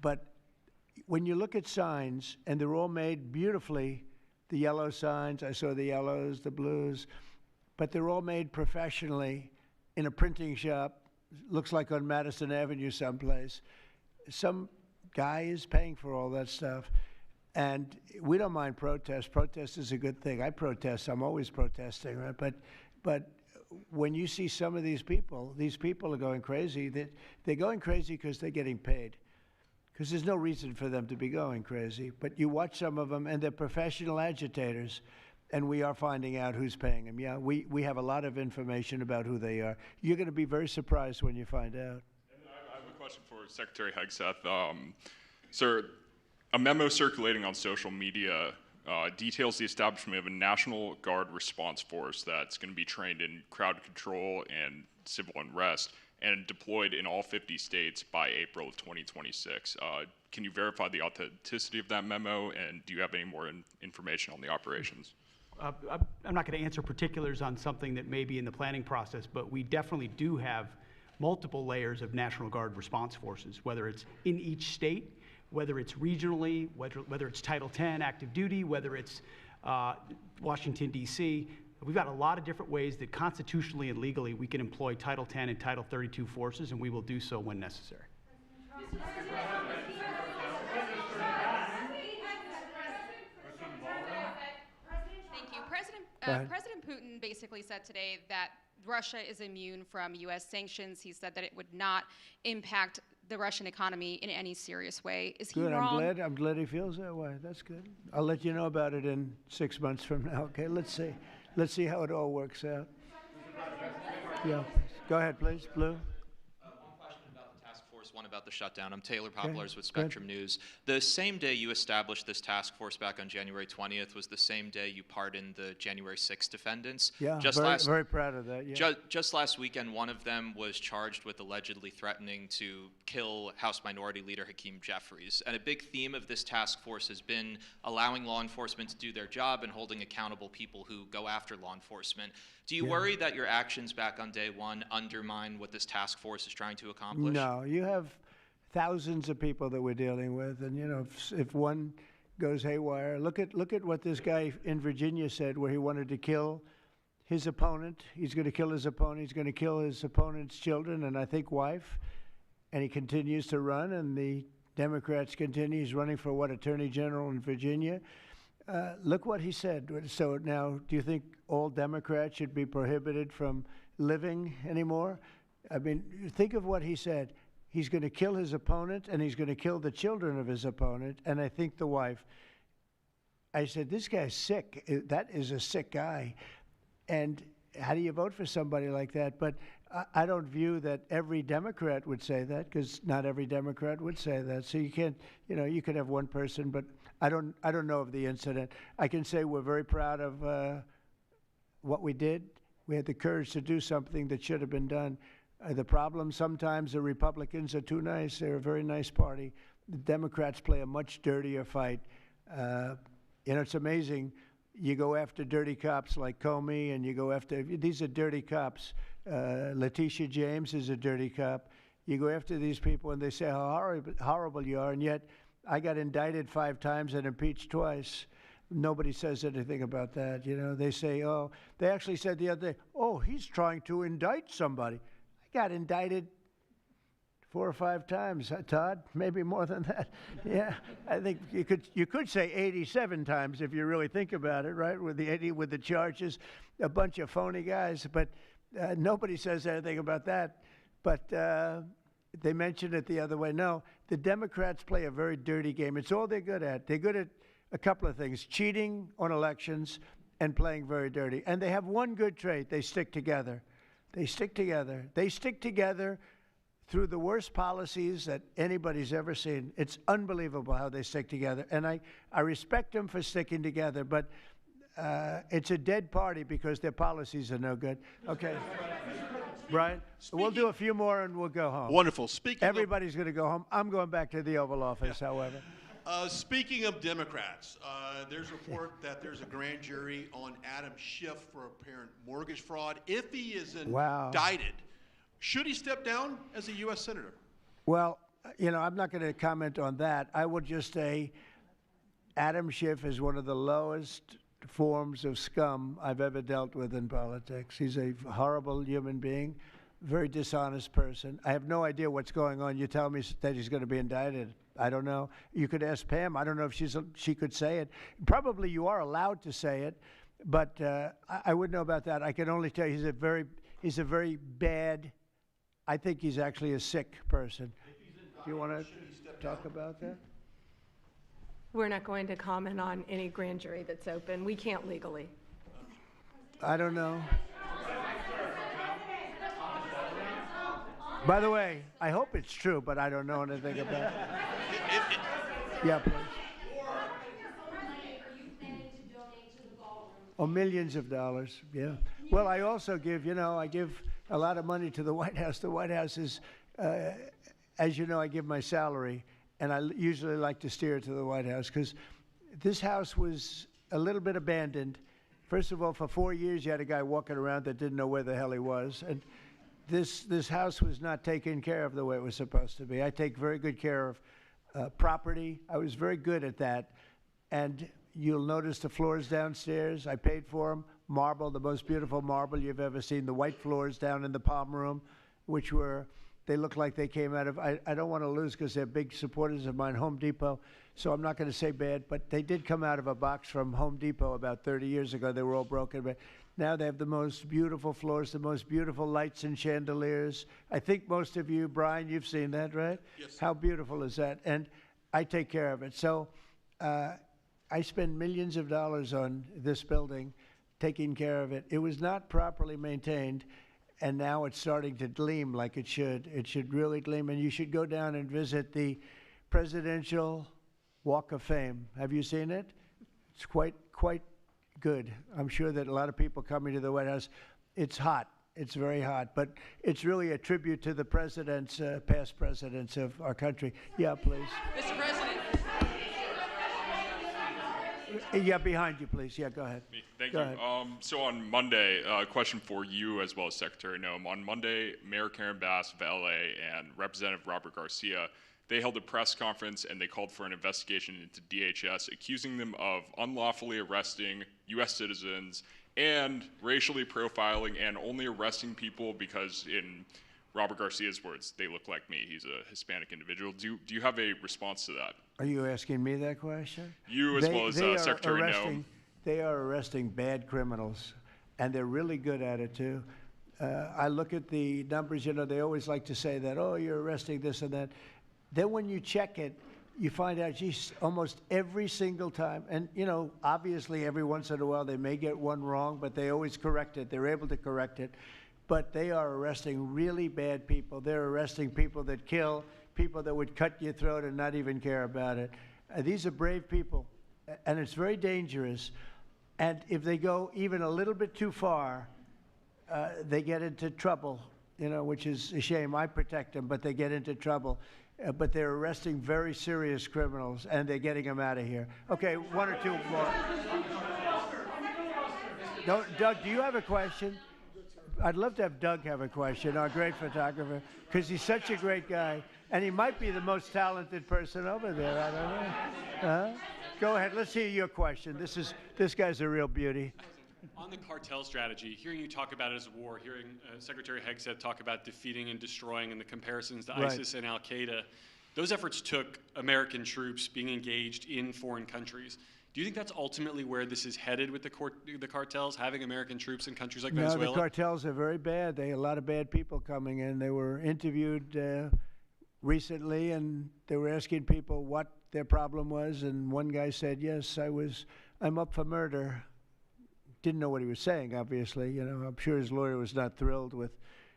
But when you look at signs, and they're all made beautifully, the yellow signs, I saw the yellows, the blues, but they're all made professionally in a printing shop, looks like on Madison Avenue someplace. Some guy is paying for all that stuff. And we don't mind protest. Protest is a good thing. I protest. I'm always protesting, right? But when you see some of these people are going crazy. They're going crazy because they're getting paid. Because there's no reason for them to be going crazy. But you watch some of them, and they're professional agitators, and we are finding out who's paying them. Yeah, we have a lot of information about who they are. You're going to be very surprised when you find out. And I have a question for Secretary Hegseth. Sir, a memo circulating on social media details the establishment of a National Guard response force that's going to be trained in crowd control and civil unrest and deployed in all 50 states by April of 2026. Can you verify the authenticity of that memo, and do you have any more information on the operations? I'm not going to answer particulars on something that may be in the planning process, but we definitely do have multiple layers of National Guard response forces, whether it's in each state, whether it's regionally, whether it's Title 10 active duty, whether it's Washington, D.C. We've got a lot of different ways that constitutionally and legally we can employ Title 10 and Title 32 forces, and we will do so when necessary. Thank you. President Putin basically said today that Russia is immune from U.S. sanctions. He said that it would not impact the Russian economy in any serious way. Is he Good. wrong? I'm glad he feels that way. That's good. I'll let you know about it in 6 months from now. Okay. Let's see how it all works out. Yeah. Go ahead, please. Blue. One question about the task force, one about the shutdown. I'm Taylor Poplars with Spectrum News. The same day you established this task force back on January 20th was the same day you pardoned the January 6th defendants. Yeah, very proud of that. Yeah. Just last weekend, one of them was charged with allegedly threatening to kill House Minority Leader Hakeem Jeffries. And a big theme of this task force has been allowing law enforcement to do their job and holding accountable people who go after law enforcement. Do you worry that your actions back on day one undermine what this task force is trying to accomplish? No, you have thousands of people that we're dealing with, and you know, if one goes haywire, look at what this guy in Virginia said, where he wanted to kill his opponent. He's going to kill his opponent. He's going to kill his opponent's children and I think wife, and he continues to run. And the Democrats continue. He's running for what, Attorney General in Virginia. Look what he said. So now, do you think all Democrats should be prohibited from living anymore? I mean, think of what he said. He's going to kill his opponent, and he's going to kill the children of his opponent, and I think the wife. I said, this guy's sick. That is a sick guy. And how do you vote for somebody like that? But I don't view that every Democrat would say that, because not every Democrat would say that. So you can't, you know, you could have one person, but I don't know of the incident. I can say we're very proud of what we did. We had the courage to do something that should have been done. The problem, sometimes the Republicans are too nice. They're a very nice party. The Democrats play a much dirtier fight. You know, it's amazing. You go after dirty cops like Comey, and you go after, these are dirty cops. Letitia James is a dirty cop. You go after these people, and they say how horrible you are, and yet I got indicted 5 times and impeached twice. Nobody says anything about that. You know, they say, oh, they actually said the other day, oh, he's trying to indict somebody. I got indicted 4 or 5 times, Todd, maybe more than that. Yeah, I think you could say 87 times if you really think about it, right? With the charges, a bunch of phony guys, but nobody says anything about that. But they mentioned it the other way. No, the Democrats play a very dirty game. It's all they're good at. They're good at a couple of things: cheating on elections and playing very dirty. And they have one good trait: they stick together. They stick together. They stick together through the worst policies that anybody's ever seen. It's unbelievable how they stick together. And I respect them for sticking together, but it's a dead party because their policies are no good. Okay. Brian, we'll do a few more and we'll go home. Wonderful. Everybody's going to go home. I'm going back to the Oval Office, however. Speaking of Democrats, there's a report that there's a grand jury on Adam Schiff for apparent mortgage fraud. If he is indicted, should he step down as a U.S. Senator? Well, I'm not going to comment on that. I would just say Adam Schiff is one of the lowest forms of scum I've ever dealt with in politics. He's a horrible human being, very dishonest person. I have no idea what's going on. You tell me that he's going to be indicted. I don't know. You could ask Pam. I don't know if she could say it. Probably you are allowed to say it, but I wouldn't know about that. I can only tell you he's a very bad. I think he's actually a sick person. Do you want to talk about that? We're not going to comment on any grand jury that's open. We can't legally. I don't know. By the way, I hope it's true, but I don't know anything about it. Yeah, please. Oh, millions of dollars, yeah. Well, I also give, I give a lot of money to the White House. The White House is, as you know, I give my salary, and I usually like to steer it to the White House because this house was a little bit abandoned. First of all, for 4 years, you had a guy walking around that didn't know where the hell he was. And this house was not taken care of the way it was supposed to be. I take very good care of property. I was very good at that. And you'll notice the floors downstairs, I paid for them. Marble, the most beautiful marble you've ever seen. The white floors down in the Palm Room, which they look like they came out of, I don't want to lose because they're big supporters of mine, Home Depot. So I'm not going to say bad, but they did come out of a box from Home Depot about 30 years ago. They were all broken, but now they have the most beautiful floors, the most beautiful lights and chandeliers. I think most of you, Brian, you've seen that, right? Yes. How beautiful is that? And I take care of it. So I spend millions of dollars on this building, taking care of it. It was not properly maintained, and now it's starting to gleam like it should. It should really gleam, and you should go down and visit the Presidential Walk of Fame. Have you seen it? It's quite good. I'm sure that a lot of people coming to the White House, it's hot. It's very hot, but it's really a tribute to the presidents, past presidents of our country. Yeah, please. Mr. President. Yeah, behind you, please. Yeah, go ahead. Thank you. So on Monday, a question for you as well as Secretary Noem. On Monday, Mayor Karen Bass of LA and Representative Robert Garcia, they held a press conference and they called for an investigation into DHS, accusing them of unlawfully arresting U.S. citizens and racially profiling and only arresting people because, in Robert Garcia's words, they look like me. He's a Hispanic individual. Do you have a response to that? Are you asking me that question? You as well as Secretary Noem. They are arresting bad criminals, and they're really good at it, too. I look at the numbers, they always like to say that, oh, you're arresting this and that. Then when you check it, you find out, geez, almost every single time, and, obviously every once in a while they may get one wrong, but they always correct it. They're able to correct it. But they are arresting really bad people. They're arresting people that kill, people that would cut your throat and not even care about it. These are brave people, and it's very dangerous. And if they go even a little bit too far, they get into trouble, which is a shame. I protect them, but they get into trouble. But they're arresting very serious criminals, and they're getting them out of here. Okay, one or two more. Doug, do you have a question? I'd love to have Doug have a question, our great photographer, because he's such a great guy, and he might be the most talented person over there. I don't know. Go ahead. Let's hear your question. This guy's a real beauty. On the cartel strategy, hearing you talk about it as a war, hearing Secretary Hegseth talk about defeating and destroying and the comparisons to ISIS and Al-Qaeda, those efforts took American troops being engaged in foreign countries. Do you think that's ultimately where this is headed with the cartels, having American troops in countries like Venezuela? No, the cartels are very bad. They have a lot of bad people coming in. They were interviewed recently, and they were asking people what their problem was, and one guy said, yes, I'm up for murder. Didn't know what he was saying, obviously. You know, I'm sure his lawyer was not thrilled with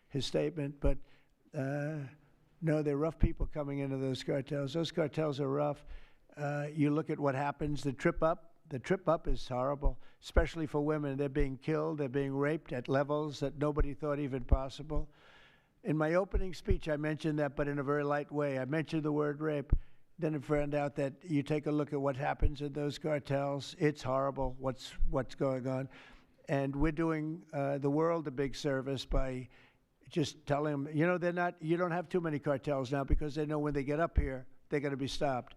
his statement, but no, they're rough people coming into those cartels. Those cartels are rough. You look at what happens, the trip up is horrible, especially for women. They're being killed, they're being raped at levels that nobody thought even possible. In my opening speech, I mentioned that, but in a very light way. I mentioned the word rape. Then I found out that you take a look at what happens in those cartels. It's horrible what's going on. And we're doing the world a big service by just telling them, you know, you don't have too many cartels now because they know when they get up here, they're going to be stopped.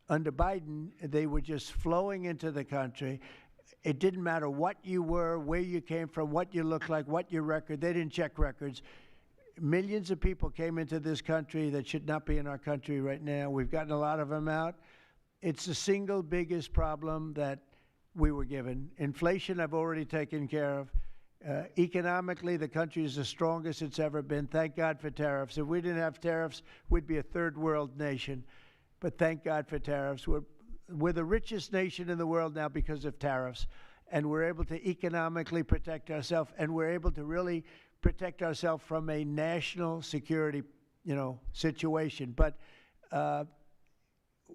Under Biden, they were just flowing into the country. It didn't matter what you were, where you came from, what you looked like, what your record. They didn't check records. Millions of people came into this country that should not be in our country right now. We've gotten a lot of them out. It's the single biggest problem that we were given. Inflation, I've already taken care of. Economically, the country is the strongest it's ever been. Thank God for tariffs. If we didn't have tariffs, we'd be a third world nation. But thank God for tariffs. We're the richest nation in the world now because of tariffs. And we're able to economically protect ourselves, and we're able to really protect ourselves from a national security, situation. But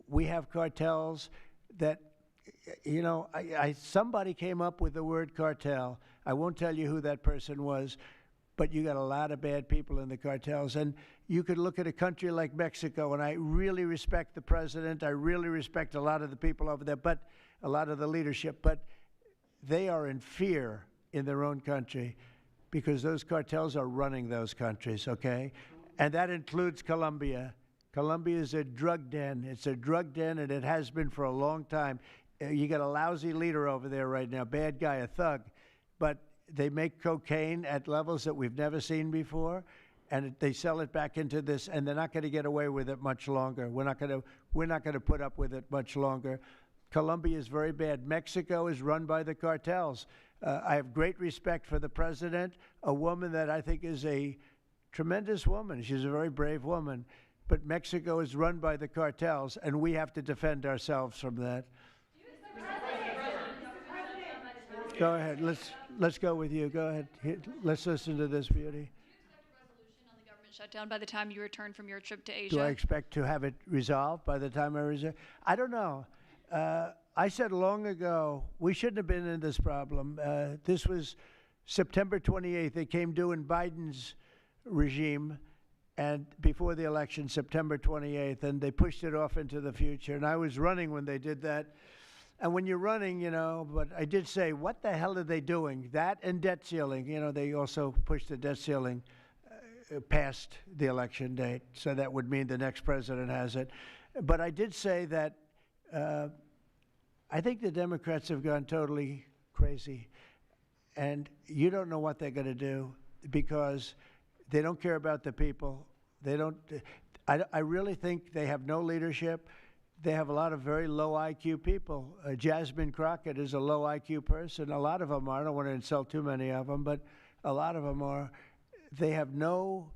we have cartels that, somebody came up with the word cartel. I won't tell you who that person was, but you got a lot of bad people in the cartels. And you could look at a country like Mexico, and I really respect the president. I really respect a lot of the people over there, but a lot of the leadership. But they are in fear in their own country because those cartels are running those countries, okay? And that includes Colombia. Colombia is a drug den. It's a drug den, and it has been for a long time. You got a lousy leader over there right now, bad guy, a thug. But they make cocaine at levels that we've never seen before, and they sell it back into this, and they're not going to get away with it much longer. We're not going to put up with it much longer. Colombia is very bad. Mexico is run by the cartels. I have great respect for the president, a woman that I think is a tremendous woman. She's a very brave woman. But Mexico is run by the cartels, and we have to defend ourselves from that. Go ahead. Let's go with you. Go ahead. Let's listen to this beauty. Shutdown by the time you return from your trip to Asia? Do I expect to have it resolved by the time I return? I don't know. I said long ago we shouldn't have been in this problem. This was September 28th. It came due in Biden's regime, and before the election, September 28th, and they pushed it off into the future. And I was running when they did that. And when you're running, but I did say, what the hell are they doing? That and debt ceiling. They also pushed the debt ceiling past the election date, so that would mean the next president has it. But I did say that I think the Democrats have gone totally crazy, and you don't know what they're going to do because they don't care about the people. They don't. I really think they have no leadership. They have a lot of very low IQ people. Jasmine Crockett is a low IQ person. A lot of them are. I don't want to insult too many of them, but a lot of them are. They have no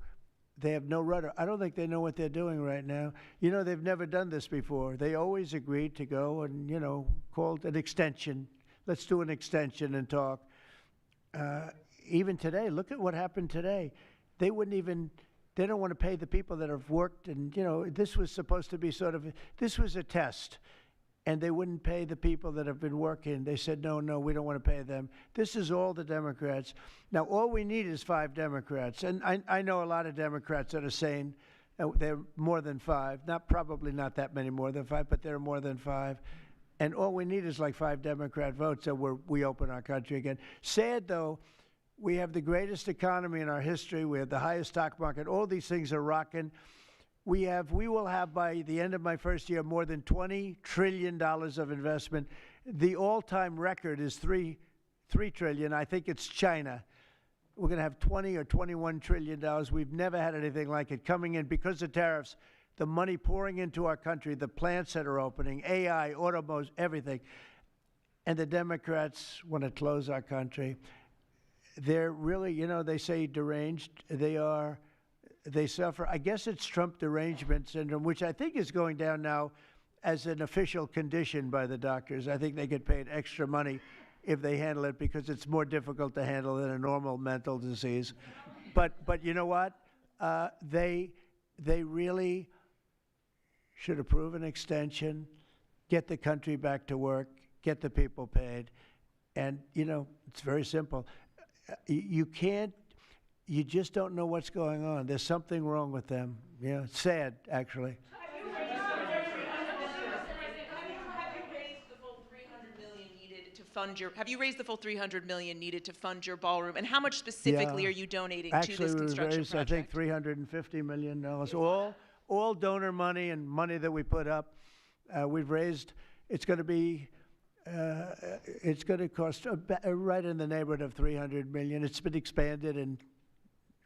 rudder. I don't think they know what they're doing right now. They've never done this before. They always agreed to go and, called an extension. Let's do an extension and talk. Even today, look at what happened today. They don't want to pay the people that have worked. And, this was supposed to be this was a test. And they wouldn't pay the people that have been working. They said, no, we don't want to pay them. This is all the Democrats. Now, all we need is 5 Democrats. And I know a lot of Democrats that are saying they're more than 5. Probably not that many more than 5, but there are more than 5. And all we need is like 5 Democrat votes so we open our country again. Sad, though, we have the greatest economy in our history. We have the highest stock market. All these things are rocking. We will have by the end of my first year more than $20 trillion of investment. The all-time record is $3 trillion. I think it's China. We're going to have $20 or $21 trillion. We've never had anything like it coming in because of tariffs. The money pouring into our country, the plants that are opening, AI, automobiles, everything. And the Democrats want to close our country. They're really, they say deranged. They suffer. I guess it's Trump derangement syndrome, which I think is going down now as an official condition by the doctors. I think they get paid extra money if they handle it because it's more difficult to handle than a normal mental disease. But you know what? They really should approve an extension, get the country back to work, get the people paid, and it's very simple. You just don't know what's going on. There's something wrong with them. Yeah, it's sad, actually. Have you raised the full $300 million needed to fund your? Have you raised the full $300 million needed to fund your ballroom? And how much specifically are you donating to this construction Raised, project? I think $350 million. All donor money and money that we put up. We've raised. It's going to be. It's going to cost right in the neighborhood of $300 million. It's been expanded and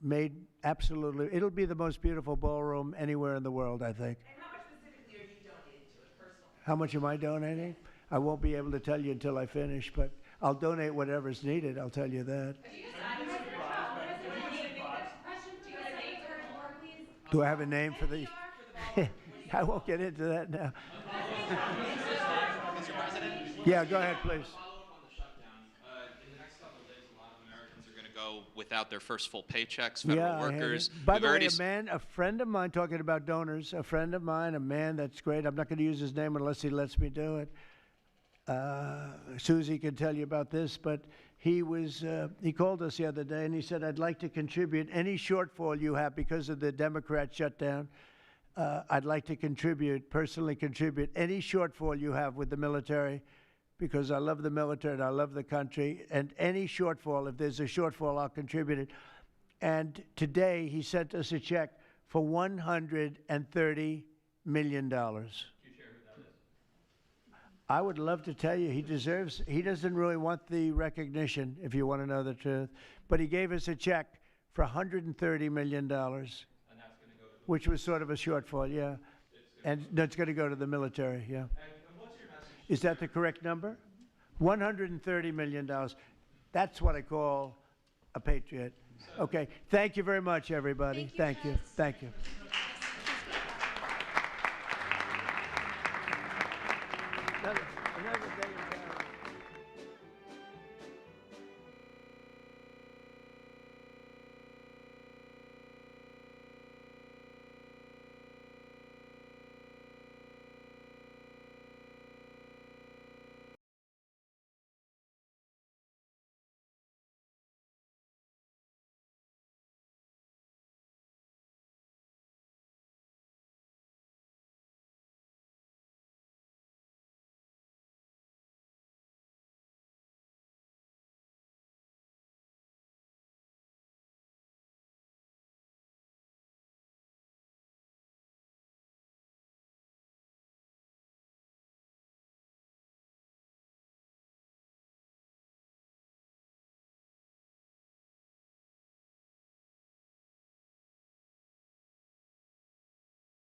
made absolutely. It'll be the most beautiful ballroom anywhere in the world, I think. And how much specifically are you donating to it personally? How much am I donating? I won't be able to tell you until I finish, but I'll donate whatever's needed. I'll tell you that. Do I have a name for the? I won't get into that now. Mr. President? Yeah, go ahead, please. Follow up on the shutdown. In the next couple of days, a lot of Americans are going to go without their first full paychecks. Federal workers. By the way, a friend of mine, talking about donors, a friend of mine, a man that's great. I'm not going to use his name unless he lets me do it. Susie can tell you about this, but he called us the other day and he said, I'd like to contribute any shortfall you have because of the Democrat shutdown. I'd like to personally contribute any shortfall you have with the military because I love the military and I love the country. And any shortfall, if there's a shortfall, I'll contribute it. And today he sent us a check for $130 million. I would love to tell you he doesn't really want the recognition, if you want to know the truth, but he gave us a check for $130 million, which was sort of a shortfall, yeah. And that's going to go to the military, yeah. And what's your message? Is that the correct number? $130 million. That's what I call a patriot. Okay, thank you very much, everybody. Thank you. Thank you.